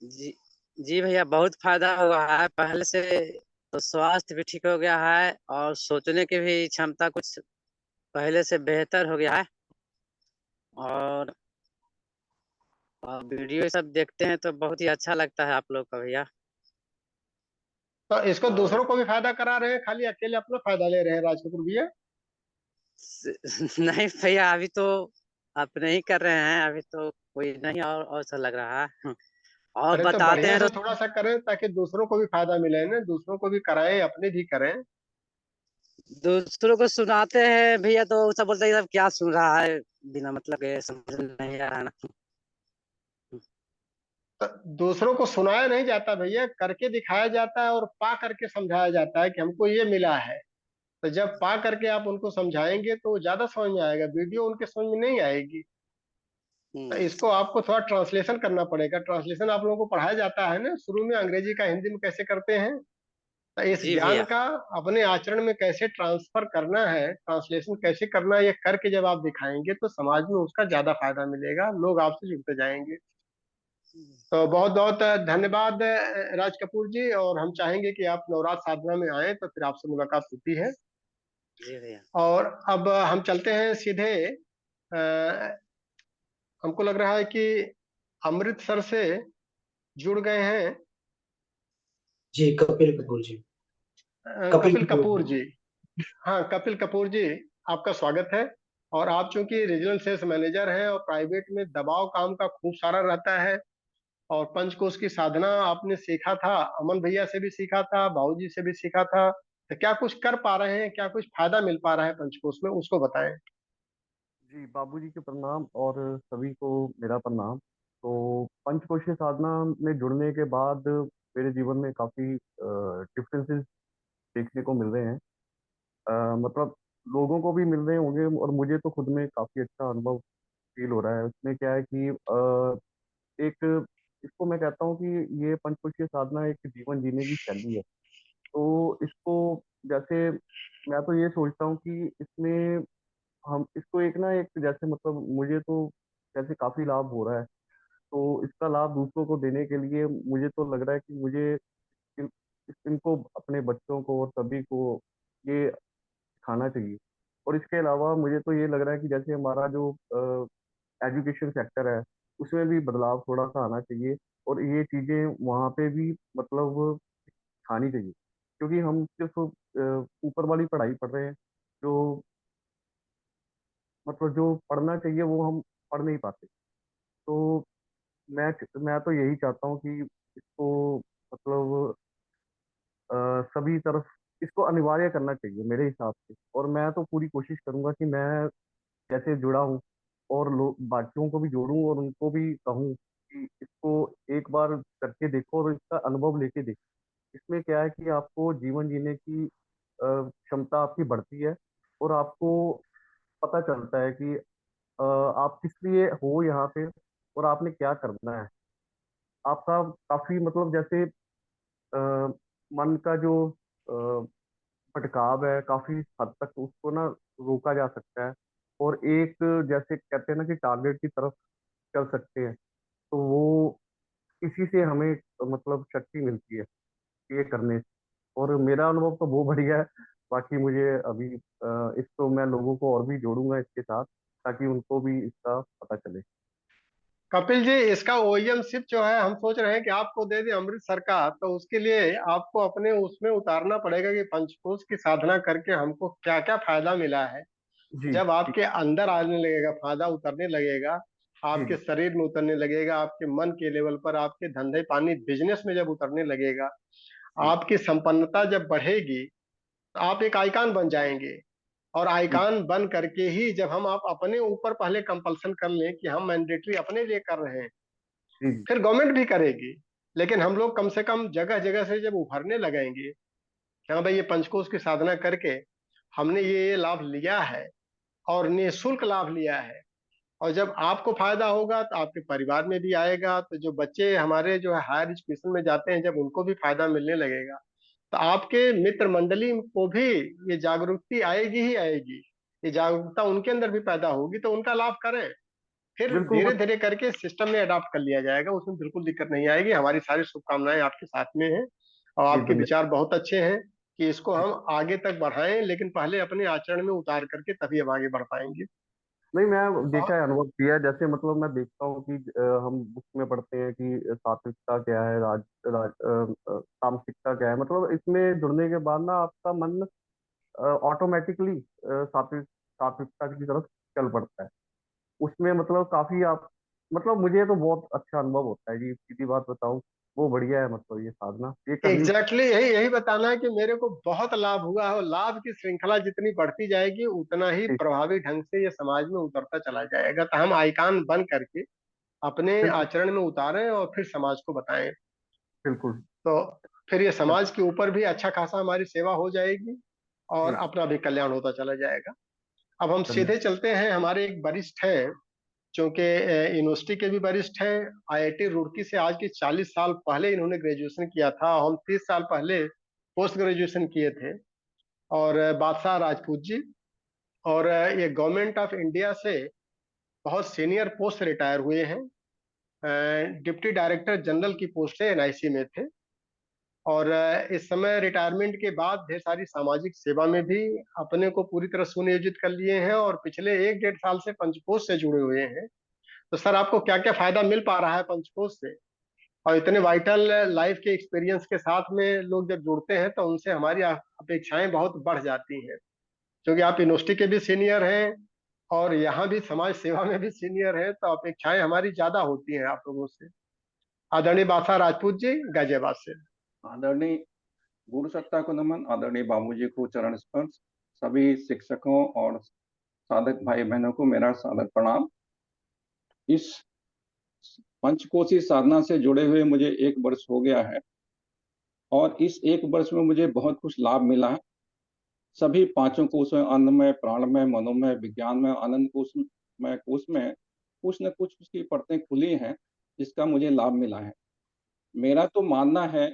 जी जी भैया, बहुत फायदा हुआ है। पहले से तो स्वास्थ्य भी ठीक हो गया है और सोचने की भी क्षमता कुछ पहले से बेहतर हो गया है। और वीडियो ये सब देखते हैं तो बहुत ही अच्छा लगता है आप लोग का भैया। तो इसको और दूसरों को भी फायदा करा रहे हैं, खाली अकेले अपना फायदा ले रहे हैं राज कपूर भैया? नहीं भैया, अभी तो अपने ही कर रहे हैं, अभी तो कोई नहीं और सा लग रहा है। और अरे तो बताते बढ़िया हैं से तो थोड़ा सा करें ताकि दूसरों को भी फायदा मिले ना, दूसरों को भी कराएं, अपने भी करें। दूसरों को सुनाते हैं भैया तो सब बोलते हैं, सब क्या सुन रहा है बिना मतलब के, समझ नहीं आ रहा ना। तो दूसरों को सुनाया नहीं जाता भैया, करके दिखाया जाता है और पा करके समझाया जाता है कि हमको ये मिला है। तो जब पा करके आप उनको समझाएंगे तो ज्यादा समझ में आएगा, वीडियो उनके समझ में नहीं आएगी। तो इसको आपको थोड़ा ट्रांसलेशन करना पड़ेगा। ट्रांसलेशन आप लोगों को पढ़ाया जाता है ना शुरू में, अंग्रेजी का हिंदी में कैसे करते हैं। तो इस जी ज्ञान भैया। का अपने आचरण में कैसे ट्रांसफर करना है, ट्रांसलेशन कैसे करना है, ये करके जब आप दिखाएंगे तो समाज में उसका ज्यादा फायदा मिलेगा, लोग आपसे जुड़ते जाएंगे। तो बहुत बहुत धन्यवाद राज कपूर जी, और हम चाहेंगे कि आप नवरात्र साधना में आए तो फिर आपसे मुलाकात होती है। जी भैया। और अब हम चलते हैं सीधे, हमको लग रहा है कि अमृतसर से जुड़ गए हैं जी कपिल कपूर जी। कपिल कपिल कपूर कपूर जी। जी। हाँ कपिल कपूर जी, आपका स्वागत है। और आप चूंकि रीजनल सेल्स मैनेजर हैं और प्राइवेट में दबाव काम का खूब सारा रहता है, और पंचकोश की साधना आपने सीखा था, अमन भैया से भी सीखा था, बाबूजी से भी सीखा था, तो क्या कुछ कर पा रहे हैं, क्या कुछ फायदा मिल पा रहा है पंचकोश में, उसको बताएं। जी बाबूजी के प्रणाम और सभी को मेरा प्रणाम। तो पंचकोशीय साधना में जुड़ने के बाद मेरे जीवन में काफ़ी डिफरेंसेस देखने को मिल रहे हैं। मतलब लोगों को भी मिल रहे होंगे और मुझे तो खुद में काफ़ी अच्छा अनुभव फील हो रहा है। उसमें क्या है कि एक इसको मैं कहता हूँ कि ये पंचकोशीय साधना एक जीवन जीने की शैली है। तो इसको जैसे मैं तो ये सोचता हूँ कि इसमें हम इसको एक ना एक जैसे मतलब मुझे तो जैसे काफी लाभ हो रहा है, तो इसका लाभ दूसरों को देने के लिए मुझे तो लग रहा है कि मुझे इन, इनको अपने बच्चों को और सभी को ये सिखाना चाहिए। और इसके अलावा मुझे तो ये लग रहा है कि जैसे हमारा जो एजुकेशन सेक्टर है उसमें भी बदलाव थोड़ा सा आना चाहिए, और ये चीजें वहाँ पे भी मतलब सिखानी चाहिए, क्योंकि हम सिर्फ ऊपर वाली पढ़ाई पढ़ रहे हैं। जो मतलब जो पढ़ना चाहिए वो हम पढ़ नहीं पाते। तो मैं मैं तो यही चाहता हूँ कि इसको मतलब सभी तरफ इसको अनिवार्य करना चाहिए मेरे हिसाब से। और मैं तो पूरी कोशिश करूंगा कि मैं जैसे जुड़ा हूँ और लोग बाकियों को भी जोड़ूं और उनको भी कहूँ कि इसको एक बार करके देखो और इसका अनुभव लेके देखो। इसमें क्या है कि आपको जीवन जीने की क्षमता आपकी बढ़ती है, और आपको पता चलता है कि आप किस लिए हो यहाँ पे और आपने क्या करना है। आपका काफी मतलब जैसे अ, मन का जो अ, भटकाव है काफी हद तक उसको ना रोका जा सकता है, और एक जैसे कहते हैं ना कि टारगेट की तरफ चल सकते हैं। तो वो इसी से हमें मतलब शक्ति मिलती है ये करने से। और मेरा अनुभव तो बहुत बढ़िया है। बाकी मुझे अभी इसको मैं लोगों को और भी जोड़ूंगा इसके साथ, ताकि उनको भी इसका पता चले। कपिल जी, इसका ओईएमशिप जो है हम सोच रहे हैं कि आपको दे दें अमृतसर का, तो उसके लिए आपको अपने उसमें उतारना पड़ेगा कि पंचकोश की साधना करके हमको क्या क्या फायदा मिला है। जी जब जी आपके अंदर आने लगेगा, फायदा उतरने लगेगा, जी आपके जी शरीर में उतरने लगेगा, आपके मन के लेवल पर, आपके धंधे पानी बिजनेस में जब उतरने लगेगा, जी आपकी संपन्नता जब बढ़ेगी, तो आप एक आइकॉन बन जाएंगे। और जी आइकॉन बन करके ही जब हम आप अपने ऊपर पहले कंपल्सन कर लें कि हम मैंडेटरी अपने लिए कर रहे हैं, जी जी फिर गवर्नमेंट भी करेगी। लेकिन हम लोग कम से कम जगह जगह से जब उभरने लगेंगे कि हाँ भाई ये पंचकोश की साधना करके हमने ये लाभ लिया है, और निःशुल्क लाभ लिया है, और जब आपको फायदा होगा तो आपके परिवार में भी आएगा, तो जो बच्चे हमारे जो है हायर एजुकेशन में जाते हैं जब उनको भी फायदा मिलने लगेगा, तो आपके मित्र मंडली को भी ये जागरूकता आएगी ही आएगी, ये जागरूकता उनके अंदर भी पैदा होगी, तो उनका लाभ करें। फिर बिल्कुल धीरे धीरे करके सिस्टम में अडॉप्ट कर लिया जाएगा, उसमें बिल्कुल दिक्कत नहीं आएगी। हमारी सारी शुभकामनाएं आपके साथ में हैं और जी आपके धन्यवाद। विचार बहुत अच्छे हैं कि इसको हम आगे तक बढ़ाएं, लेकिन पहले अपने आचरण में उतार करके तभी हम आगे बढ़ पाएंगे। नहीं, मैं देखा है, और अनुभव किया है। जैसे मतलब मैं देखता हूँ कि हम बुक में पढ़ते हैं कि सात्विकता क्या है, तामसिकता क्या है। मतलब इसमें जुड़ने के बाद ना आपका मन ऑटोमेटिकली सात्विकता की तरफ चल पड़ता है। उसमें मतलब काफी आप, मतलब मुझे तो बहुत अच्छा अनुभव होता है जी, सीधी बात बताऊं। वो बढ़िया है, मतलब ये साधना ये करनी एग्जैक्टली यही यही बताना है कि मेरे को बहुत लाभ हुआ है, और लाभ की श्रृंखला जितनी बढ़ती जाएगी उतना ही चाहिए। प्रभावी ढंग से ये समाज में उतरता चला जाएगा। तो हम आइकान बन करके अपने बिल्कुल आचरण में उतारें और फिर समाज को बताएं, बिल्कुल। तो फिर ये समाज के ऊपर भी अच्छा खासा हमारी सेवा हो जाएगी और जी अपना भी कल्याण होता चला जाएगा। अब हम सीधे धन्यवाद। चलते हैं, हमारे एक वरिष्ठ है, चूंकि यूनिवर्सिटी के भी वरिष्ठ हैं। आईआईटी रुड़की से आज के 40 साल पहले इन्होंने ग्रेजुएशन किया था, हम 30 साल पहले पोस्ट ग्रेजुएशन किए थे। और बादशाह राजपूत जी, और ये गवर्नमेंट ऑफ इंडिया से बहुत सीनियर पोस्ट से रिटायर हुए हैं। डिप्टी डायरेक्टर जनरल की पोस्ट से एनआईसी में थे, और इस समय रिटायरमेंट के बाद ढेर सारी सामाजिक सेवा में भी अपने को पूरी तरह सुनियोजित कर लिए हैं, और पिछले 1-1.5 साल से पंचकोश से जुड़े हुए हैं। तो सर, आपको क्या क्या फायदा मिल पा रहा है पंचकोश से? और इतने वाइटल लाइफ के एक्सपीरियंस के साथ में लोग जब जुड़ते हैं तो उनसे हमारी अपेक्षाएं बहुत बढ़ जाती हैं, क्योंकि आप यूनिवर्सिटी के भी सीनियर हैं और यहाँ भी समाज सेवा में भी सीनियर हैं, तो अपेक्षाएं हमारी ज्यादा होती हैं आप लोगों से। आदरणीय बादशाह राजपूत जी, गाजियाबाद से। आदरणीय गुरु सत्ता को नमन, आदरणीय बाबूजी को चरण स्पर्श, सभी शिक्षकों और साधक भाई बहनों को मेरा सादर प्रणाम। इस पंचकोशी साधना से जुड़े हुए मुझे 1 वर्ष हो गया है और इस 1 वर्ष में मुझे बहुत कुछ लाभ मिला है। सभी 5 कोश में, अन्नमय, प्राणमय, मनोमय, विज्ञानमय, आनंद कोश में, कोश में कुछ न कुछ उसकी परतें खुली हैं जिसका मुझे लाभ मिला है। मेरा तो मानना है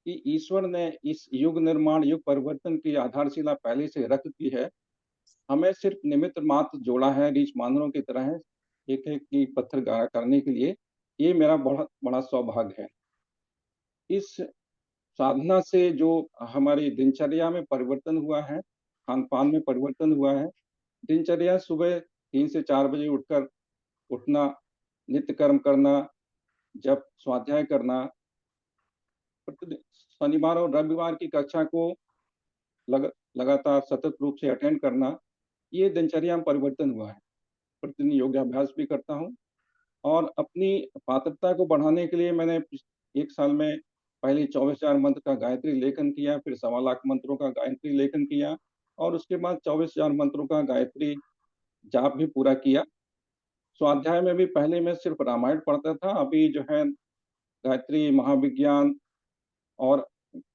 कि ईश्वर ने इस युग निर्माण, युग परिवर्तन की आधारशिला पहले से रख दी है। हमें सिर्फ निमित्त मात्र जोड़ा है, रीछ मानरों की तरह है, एक एक की पत्थर गाढ़ा करने के लिए। ये मेरा बहुत बड़ा सौभाग्य है। इस साधना से जो हमारी दिनचर्या में परिवर्तन हुआ है, खान पान में परिवर्तन हुआ है। दिनचर्या सुबह 3 से 4 बजे उठना, नित्य कर्म करना, जब स्वाध्याय करना, शनिवार और रविवार की कक्षा को लगातार सतत रूप से अटेंड करना, ये दिनचर्या में परिवर्तन हुआ है। प्रतिदिन योगाभ्यास भी करता हूँ और अपनी पात्रता को बढ़ाने के लिए मैंने 1 साल में पहले 24,000 मंत्र का गायत्री लेखन किया, फिर 1.25 लाख मंत्रों का गायत्री लेखन किया और उसके बाद 24,000 मंत्रों का गायत्री जाप भी पूरा किया। स्वाध्याय में भी पहले मैं सिर्फ रामायण पढ़ता था, अभी जो है गायत्री, महाविज्ञान और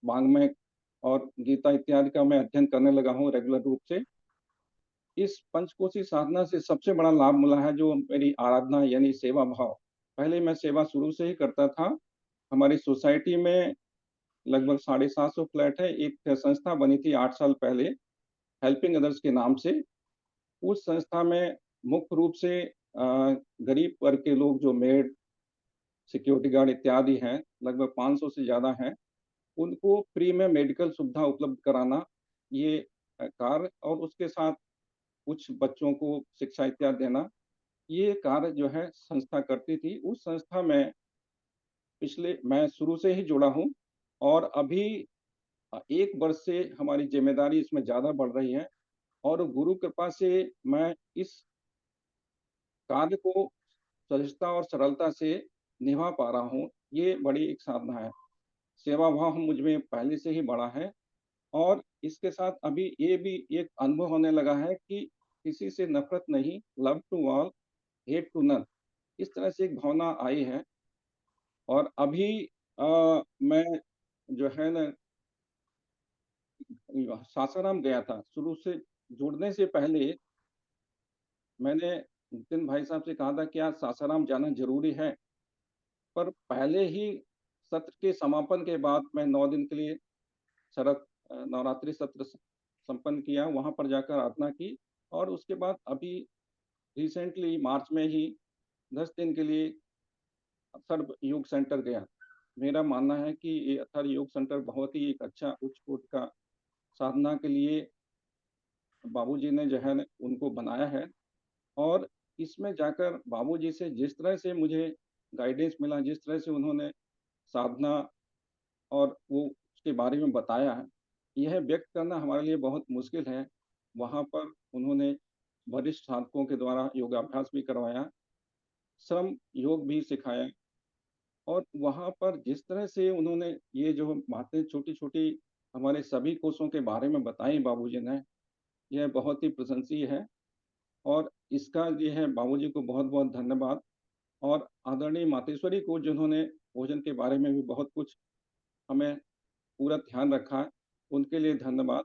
वाङ्मय और गीता इत्यादि का मैं अध्ययन करने लगा हूँ रेगुलर रूप से। इस पंचकोशी साधना से सबसे बड़ा लाभ मिला है जो मेरी आराधना यानी सेवा भाव। पहले मैं सेवा शुरू से ही करता था। हमारी सोसाइटी में लगभग 750 फ्लैट है। एक संस्था बनी थी 8 साल पहले, हेल्पिंग अदर्स के नाम से। उस संस्था में मुख्य रूप से गरीब वर्ग के लोग जो मेड, सिक्योरिटी गार्ड इत्यादि हैं, लगभग 500 से ज़्यादा हैं, उनको फ्री में मेडिकल सुविधा उपलब्ध कराना, ये कार्य, और उसके साथ कुछ बच्चों को शिक्षा इत्यादि देना, ये कार्य जो है संस्था करती थी। उस संस्था में मैं शुरू से ही जुड़ा हूँ और अभी 1 वर्ष से हमारी जिम्मेदारी इसमें ज़्यादा बढ़ रही है और गुरु कृपा से मैं इस कार्य को सहजता और सरलता से निभा पा रहा हूँ। ये बड़ी एक साधना है। सेवा भाव मुझ में पहले से ही बढ़ा है और इसके साथ अभी ये भी एक अनुभव होने लगा है कि किसी से नफरत नहीं, love to all, hate to none, इस तरह से एक भावना आई है। और अभी मैं जो है ना सासाराम गया था। शुरू से जुड़ने से पहले मैंने नितिन भाई साहब से कहा था कि आज सासाराम जाना जरूरी है, पर पहले ही सत्र के समापन के बाद मैं 9 दिन के लिए शरद नवरात्रि सत्र संपन्न किया, वहां पर जाकर आराधना की और उसके बाद अभी रिसेंटली मार्च में ही 10 दिन के लिए अथर्व योग सेंटर गया। मेरा मानना है कि ये अथर्व योग सेंटर बहुत ही एक अच्छा उच्च कोट का साधना के लिए बाबूजी ने जो है उनको बनाया है और इसमें जाकर बाबूजी से जिस तरह से मुझे गाइडेंस मिला, जिस तरह से उन्होंने साधना और वो उसके बारे में बताया है, यह व्यक्त करना हमारे लिए बहुत मुश्किल है। वहाँ पर उन्होंने वरिष्ठ साधकों के द्वारा योगाभ्यास भी करवाया, श्रम योग भी सिखाया और वहाँ पर जिस तरह से उन्होंने ये जो बातें छोटी-छोटी हमारे सभी कोषों के बारे में बताई बाबूजी ने, यह बहुत ही प्रशंसनीय है और इसका ये है बाबूजी को बहुत-बहुत धन्यवाद और आदरणीय मातेश्वरी को जिन्होंने भोजन के बारे में भी बहुत कुछ हमें पूरा ध्यान रखा है, उनके लिए धन्यवाद।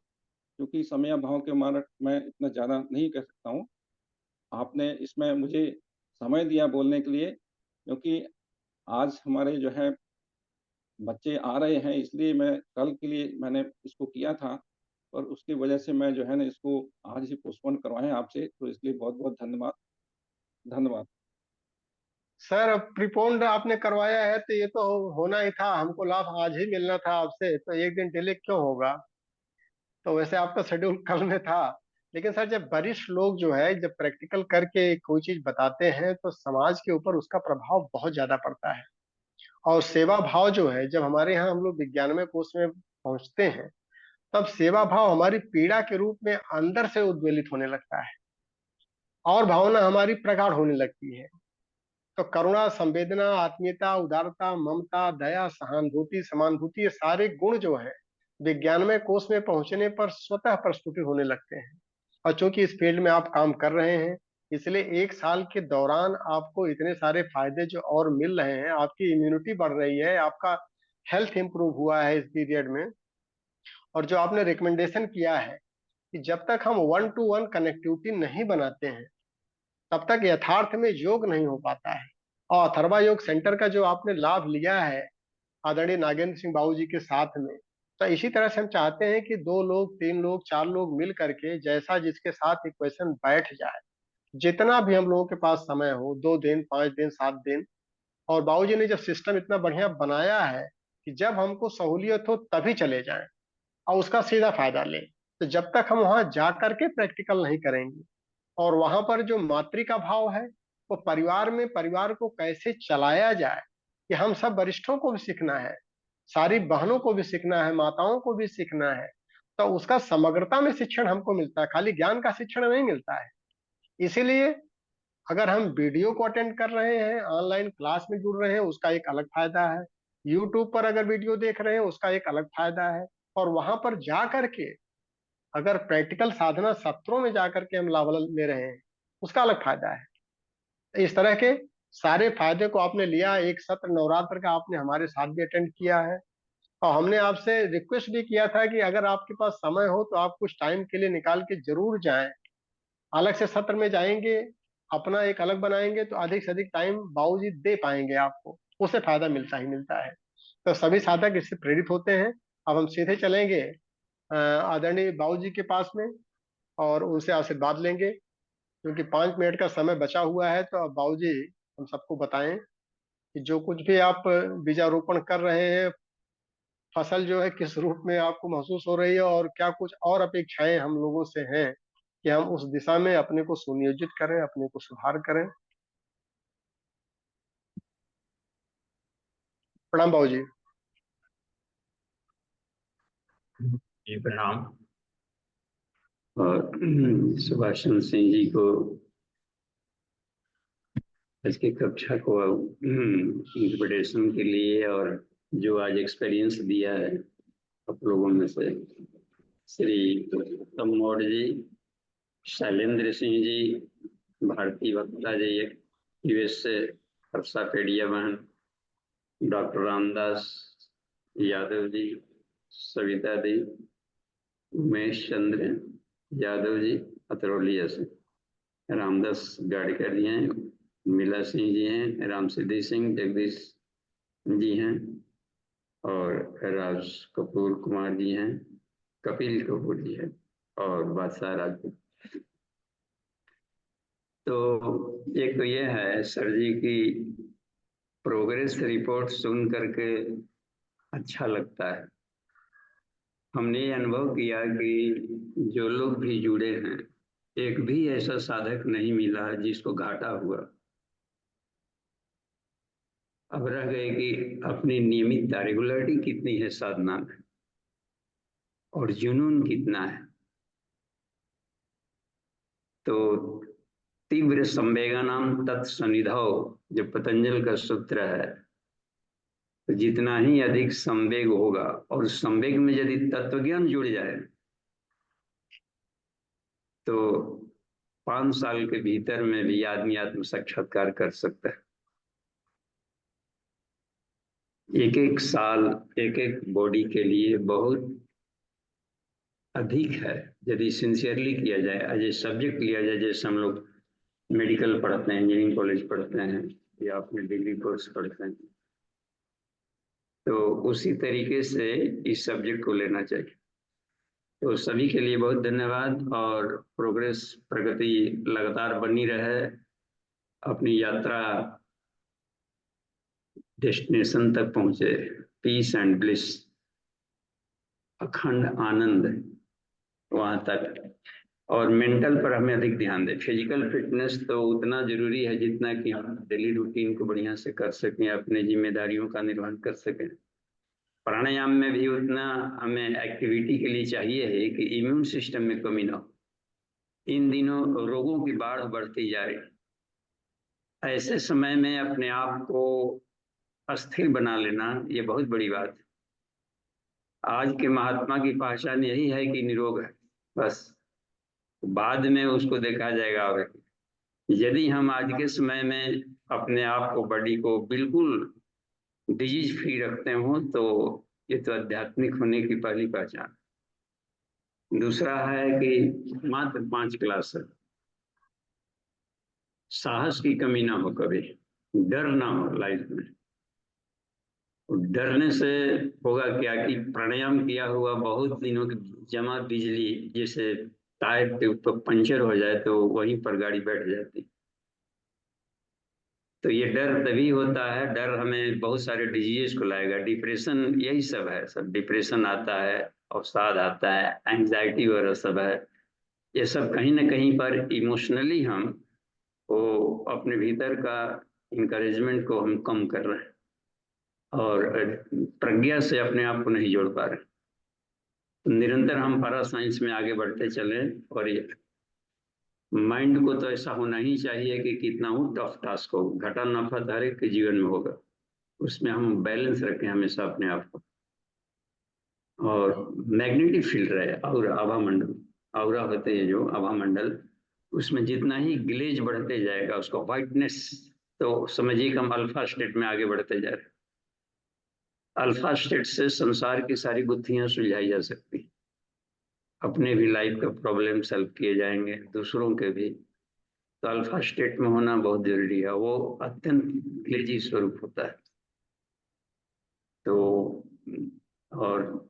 क्योंकि समय अभाव के मारे मैं इतना ज़्यादा नहीं कह सकता हूँ। आपने इसमें मुझे समय दिया बोलने के लिए, क्योंकि आज हमारे जो है बच्चे आ रहे हैं, इसलिए मैं कल के लिए मैंने इसको किया था और उसकी वजह से मैं जो है ना इसको आज ही पोस्टपोन करवाएं आपसे, तो इसलिए बहुत-बहुत धन्यवाद। धन्यवाद। सर अब प्रीपोन्ड आपने करवाया है तो ये तो होना ही था, हमको लाभ आज ही मिलना था आपसे, तो एक दिन डिले क्यों होगा? तो वैसे आपका शेड्यूल कल में था, लेकिन सर जब वरिष्ठ लोग जो है जब प्रैक्टिकल करके कोई चीज बताते हैं तो समाज के ऊपर उसका प्रभाव बहुत ज्यादा पड़ता है। और सेवा भाव जो है, जब हमारे यहाँ हम लोग विज्ञानमय कोष में पहुंचते हैं तब सेवा भाव हमारी पीड़ा के रूप में अंदर से उद्वेलित होने लगता है और भावना हमारी प्रगाढ़ होने लगती है। तो करुणा, संवेदना, आत्मीयता, उदारता, ममता, दया, सहानुभूति, समानुभूति, ये सारे गुण जो है विज्ञानमय कोष में पहुंचने पर स्वतः प्रस्फुटित होने लगते हैं। और चूंकि इस फील्ड में आप काम कर रहे हैं, इसलिए एक साल के दौरान आपको इतने सारे फायदे जो और मिल रहे हैं, आपकी इम्यूनिटी बढ़ रही है, आपका हेल्थ इंप्रूव हुआ है इस पीरियड में। और जो आपने रिकमेंडेशन किया है कि जब तक हम 1 to 1 कनेक्टिविटी नहीं बनाते हैं तब तक यथार्थ में योग नहीं हो पाता है। और अथर्वा योग सेंटर का जो आपने लाभ लिया है आदरणीय नागेंद्र सिंह बाबू जी के साथ में, तो इसी तरह से हम चाहते हैं कि 2 लोग, 3 लोग, 4 लोग मिल करके जैसा जिसके साथ इक्वेशन बैठ जाए, जितना भी हम लोगों के पास समय हो, 2 दिन, 5 दिन, 7 दिन। और बाबूजी ने जब सिस्टम इतना बढ़िया बनाया है कि जब हमको सहूलियत हो तभी चले जाएं और उसका सीधा फायदा लें। तो जब तक हम वहां जा करके प्रैक्टिकल नहीं करेंगे और वहां पर जो मातृ का भाव है, वो परिवार में परिवार को कैसे चलाया जाए, कि हम सब वरिष्ठों को भी सीखना है, सारी बहनों को भी सीखना है, माताओं को भी सीखना है। तो उसका समग्रता में शिक्षण हमको मिलता है, खाली ज्ञान का शिक्षण नहीं मिलता है। इसीलिए अगर हम वीडियो को अटेंड कर रहे हैं, ऑनलाइन क्लास में जुड़ रहे हैं, उसका एक अलग फायदा है। यूट्यूब पर अगर वीडियो देख रहे हैं, उसका एक अलग फायदा है। और वहां पर जा करके अगर प्रैक्टिकल साधना सत्रों में जाकर के हम लाभ ले रहे हैं, उसका अलग फायदा है। इस तरह के सारे फायदे को आपने लिया। एक सत्र नवरात्र का आपने हमारे साथ भी अटेंड किया है और हमने आपसे रिक्वेस्ट भी किया था कि अगर आपके पास समय हो तो आप कुछ टाइम के लिए निकाल के जरूर जाएं। अलग से सत्र में जाएंगे, अपना एक अलग बनाएंगे तो अधिक से अधिक टाइम बाबूजी दे पाएंगे आपको, उससे फायदा मिलता ही मिलता है। तो सभी साधक इससे प्रेरित होते हैं। अब हम सीधे चलेंगे आदरणीय बाबूजी के पास में और उनसे आशीर्वाद लेंगे, क्योंकि 5 मिनट का समय बचा हुआ है। तो अब बाबूजी हम सबको बताएं कि जो कुछ भी आप बीजारोपण कर रहे हैं, फसल जो है किस रूप में आपको महसूस हो रही है और क्या कुछ और अपेक्षाएं हम लोगों से हैं कि हम उस दिशा में अपने को सुनियोजित करें, अपने को सुधार करें। प्रणाम बाबूजी। जी प्रणाम। और सुभाष चंद्र सिंह जी को आज की कक्षा को इंटरप्रिटेशन के लिए और जो आज एक्सपीरियंस दिया है आप लोगों में से श्री उत्तम मौर्य जी, शैलेंद्र सिंह जी, भारती वक्ता जी, यूएस से हर्षा पेड़िया बहन, डॉक्टर रामदास यादव जी, सविता दी, उमेश चंद्र यादव जी अतरौलिया से, रामदास गाड़कर जी हैं, मीला सिंह जी हैं, राम सिद्धि सिंह, जगदीश जी हैं, और राज कपूर कुमार जी हैं, कपिल कपूर जी हैं और बादशाह राजपूत। तो एक तो ये है सर जी की प्रोग्रेस रिपोर्ट सुन करके अच्छा लगता है। हमने ये अनुभव किया कि जो लोग भी जुड़े हैं, एक भी ऐसा साधक नहीं मिला जिसको घाटा हुआ। अब रह गए कि अपनी नियमितता, रेगुलरिटी कितनी है साधना में और जुनून कितना है। तो तीव्र संवेगानाम तत्सन्निधौ जो पतंजल का सूत्र है, तो जितना ही अधिक संवेग होगा और संवेग में यदि तत्वज्ञान जुड़ जाए तो 5 साल के भीतर में भी आदमी आत्म साक्षात्कार कर सकता है। एक एक साल एक एक बॉडी के लिए बहुत अधिक है यदि सिंसियरली किया जाए, एज ए सब्जेक्ट लिया जाए। जैसे हम लोग मेडिकल पढ़ते हैं, इंजीनियरिंग कॉलेज पढ़ते हैं या अपने डिग्री कोर्स पढ़ते हैं, तो उसी तरीके से इस सब्जेक्ट को लेना चाहिए। तो सभी के लिए बहुत धन्यवाद और प्रोग्रेस, प्रगति लगातार बनी रहे। अपनी यात्रा डेस्टिनेशन तक पहुंचे, पीस एंड ब्लिस, अखंड आनंद वहां तक। और मेंटल पर हमें अधिक ध्यान दें। फिजिकल फिटनेस तो उतना जरूरी है जितना कि हम डेली रूटीन को बढ़िया से कर सकें, अपने जिम्मेदारियों का निर्वहन कर सकें। प्राणायाम में भी उतना हमें एक्टिविटी के लिए चाहिए है कि इम्यून सिस्टम में कमी ना हो। इन दिनों रोगों की बाढ़ बढ़ती जा रही। ऐसे समय में अपने आप को अस्थिर बना लेना ये बहुत बड़ी बात है। आज के महात्मा की पहचान यही है कि निरोग है, बस बाद में उसको देखा जाएगा। और यदि हम आज के समय में अपने आप को, बॉडी को बिल्कुल डिजीज फ्री रखते हो तो ये तो आध्यात्मिक होने की पहली पहचान। दूसरा है कि मात्र 5 क्लास है, साहस की कमी ना हो, कभी डर ना हो लाइफ में। डरने से होगा क्या कि प्राणायाम किया हुआ बहुत दिनों की जमा बिजली जैसे टायर के ऊपर पंचर हो जाए तो वहीं पर गाड़ी बैठ जाती। तो ये डर तभी होता है, डर हमें बहुत सारे डिजीज को लाएगा। डिप्रेशन यही सब है, सब डिप्रेशन आता है, अवसाद आता है, एंजाइटी वगैरह सब है। ये सब कहीं ना कहीं पर इमोशनली हम वो अपने भीतर का इंकरेजमेंट को हम कम कर रहे हैं और प्रज्ञा से अपने आप को नहीं जोड़ पा रहे। तो निरंतर हम पैरा साइंस में आगे बढ़ते चले और ये माइंड को तो ऐसा होना ही चाहिए कि कितना हो टफ टास्क हो, घटा नफा हर एक के जीवन में होगा, उसमें हम बैलेंस रखें हमेशा अपने आप को। और मैग्नेटिक फील्ड रहे और आभा मंडल, आउरा होते हैं जो आभा मंडल, उसमें जितना ही ग्लेज बढ़ते जाएगा उसका वाइटनेस, तो समझिए कि हम अल्फा स्टेट में आगे बढ़ते जा रहे हैं। अल्फा स्टेट से संसार की सारी गुत्थियां सुलझाई जा सकती, अपने भी लाइफ का प्रॉब्लम सॉल्व किए जाएंगे, दूसरों के भी। तो अल्फा स्टेट में होना बहुत जरूरी है, वो अत्यंत ग्लेजी स्वरूप होता है। तो और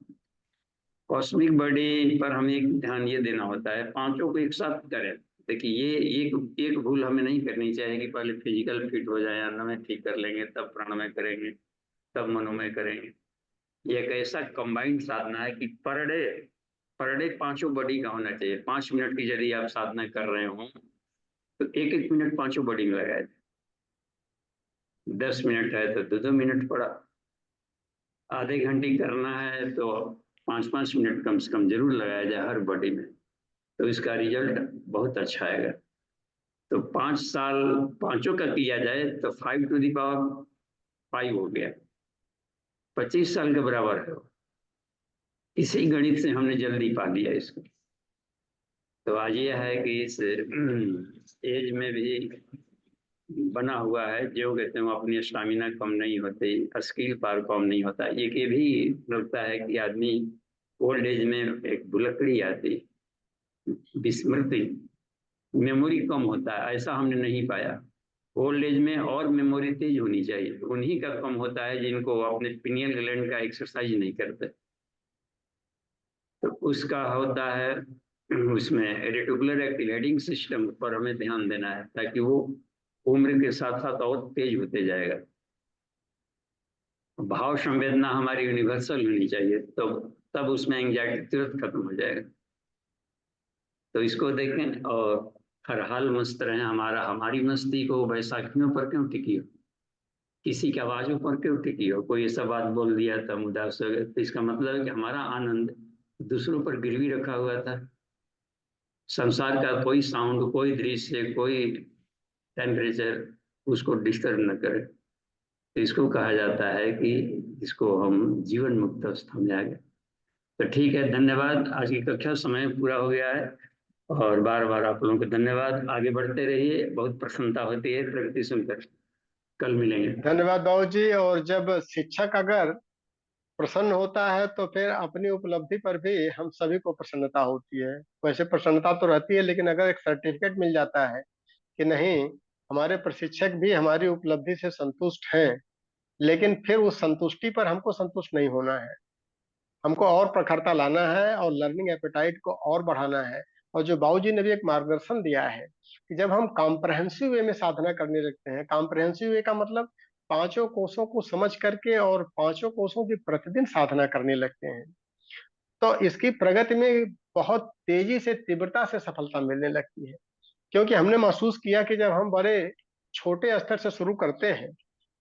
कॉस्मिक बॉडी पर हमें एक ध्यान ये देना होता है, पांचों को एक साथ करें। देखिए ये एक भूल हमें नहीं करनी चाहिए कि पहले फिजिकल फिट हो जाए, अन्नमय ठीक कर लेंगे, तब प्राणमय करेंगे, तब मनोमय करेंगे। ये एक ऐसा कंबाइंड साधना है कि पर डे 5 बॉडी का होना चाहिए। 5 मिनट की यदि आप साधना कर रहे हो तो 1-1 मिनट 5 बॉडी में लगाए। 10 मिनट है तो 2-2 मिनट पड़ा, आधे घंटे करना है तो 5-5 मिनट कम से कम जरूर लगाया जाए हर बॉडी में, तो इसका रिजल्ट बहुत अच्छा आएगा। तो 5 साल पांचों का किया जाए तो 5 to the power 5 हो गया, 25 साल के बराबर है। इसी गणित से हमने जल्दी पा लिया इसको। तो आज यह है कि इस एज में भी बना हुआ है, जो कहते हैं अपनी स्टामिना कम नहीं होती, स्किल पावर कम नहीं होता। ये भी लगता है कि आदमी ओल्ड एज में एक भुलक्कड़ी आती, विस्मृति, मेमोरी कम होता है, ऐसा हमने नहीं पाया। ओल्ड एज में और मेमोरी तेज होनी चाहिए। उन्हीं का कम होता है जिनको अपने पिनियल ग्लैंड का एक्सरसाइज नहीं करते। तो उसका होता है उसमें रेटिकुलर एक्टिवेटिंग सिस्टम पर हमें ध्यान देना है, ताकि वो उम्र के साथ साथ और तेज होते जाएगा। भाव संवेदना हमारी यूनिवर्सल होनी चाहिए, तो तब उसमें एंजाइटी तुरंत खत्म हो जाएगा। तो इसको देखें और हर हाल मस्त रहें। हमारी मस्ती को बैसाखियों पर क्यों टिकी हो, किसी की आवाजों पर क्यों टिकी हो। कोई ऐसा बात बोल दिया था उदास हो गए, तो इसका मतलब है कि हमारा आनंद दूसरों पर गिरवी रखा हुआ था। संसार का कोई साउंड, कोई दृश्य, कोई टेम्परेचर उसको डिस्टर्ब न करे। तो इसको कहा जाता है कि इसको हम जीवन मुक्त अवस्था में आ गए। तो ठीक है, धन्यवाद। आज की कक्षा समय पूरा हो गया है और बार बार आप लोगों को धन्यवाद। आगे बढ़ते रहिए, बहुत प्रसन्नता होती है प्रगति सुनकर। कल मिलेंगे। धन्यवाद बाबूजी। और जब शिक्षक अगर प्रसन्न होता है तो फिर अपनी उपलब्धि पर भी हम सभी को प्रसन्नता होती है। वैसे प्रसन्नता तो रहती है, लेकिन अगर एक सर्टिफिकेट मिल जाता है कि नहीं, हमारे प्रशिक्षक भी हमारी उपलब्धि से संतुष्ट हैं, लेकिन फिर उस संतुष्टि पर हमको संतुष्ट नहीं होना है, हमको और प्रखरता लाना है और लर्निंग एपेटाइट को और बढ़ाना है। और जो बाबूजी ने भी एक मार्गदर्शन दिया है कि जब हम कॉम्प्रहेंसिव वे में साधना करने लगते हैं, कॉम्प्रहेंसिव वे का मतलब पांचों कोषों को समझ करके और पांचों कोषों की प्रतिदिन साधना करने लगते हैं, तो इसकी प्रगति में बहुत तेजी से, तीव्रता से सफलता मिलने लगती है। क्योंकि हमने महसूस किया कि जब हम बड़े छोटे स्तर से शुरू करते हैं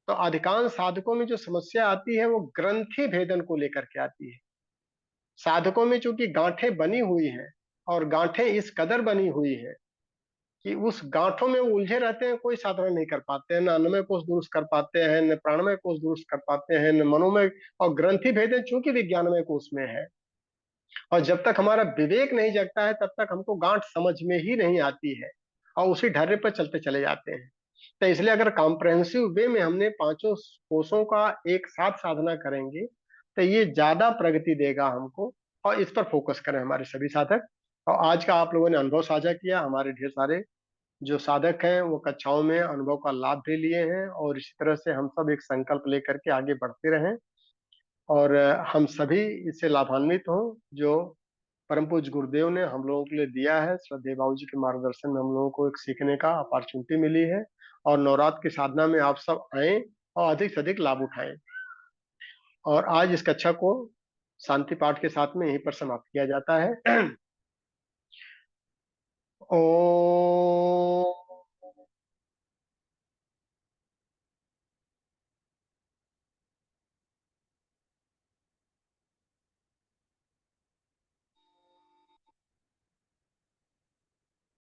तो अधिकांश साधकों में जो समस्या आती है वो ग्रंथि भेदन को लेकर के आती है। साधकों में चूंकि गांठें बनी हुई हैं और गांठें इस कदर बनी हुई हैं कि उस गांठों में वो उलझे रहते हैं, कोई साधना नहीं कर पाते हैं, न अन्नमय कोष दुरुस्त कर पाते हैं, न प्राणमय कोष दुरुस्त कर पाते हैं, न मनोमय। और ग्रंथि भेदन चूंकि विज्ञानमय कोष में है, और जब तक हमारा विवेक नहीं जगता है तब तक हमको गांठ समझ में ही नहीं आती है और उसी ढर्रे पर चलते चले जाते हैं। तो इसलिए अगर कॉम्प्रहेंसिव वे में हमने पांचों कोषों का एक साथ साधना करेंगे तो ये ज्यादा प्रगति देगा हमको, और इस पर फोकस करें हमारे सभी साधक। और आज का आप लोगों ने अनुभव साझा किया, हमारे ढेर सारे जो साधक हैं वो कक्षाओं में अनुभव का लाभ भी लिए हैं, और इसी तरह से हम सब एक संकल्प लेकर के आगे बढ़ते रहें और हम सभी इससे लाभान्वित हों जो परम पूज्य गुरुदेव ने हम लोगों के लिए दिया है। श्रद्धेय बाबू जी के मार्गदर्शन में हम लोगों को एक सीखने का अपॉर्चुनिटी मिली है, और नवरात्र की साधना में आप सब आए और अधिक से अधिक लाभ उठाएं। और आज इस कक्षा को शांति पाठ के साथ में यहीं पर समाप्त किया जाता है। ओम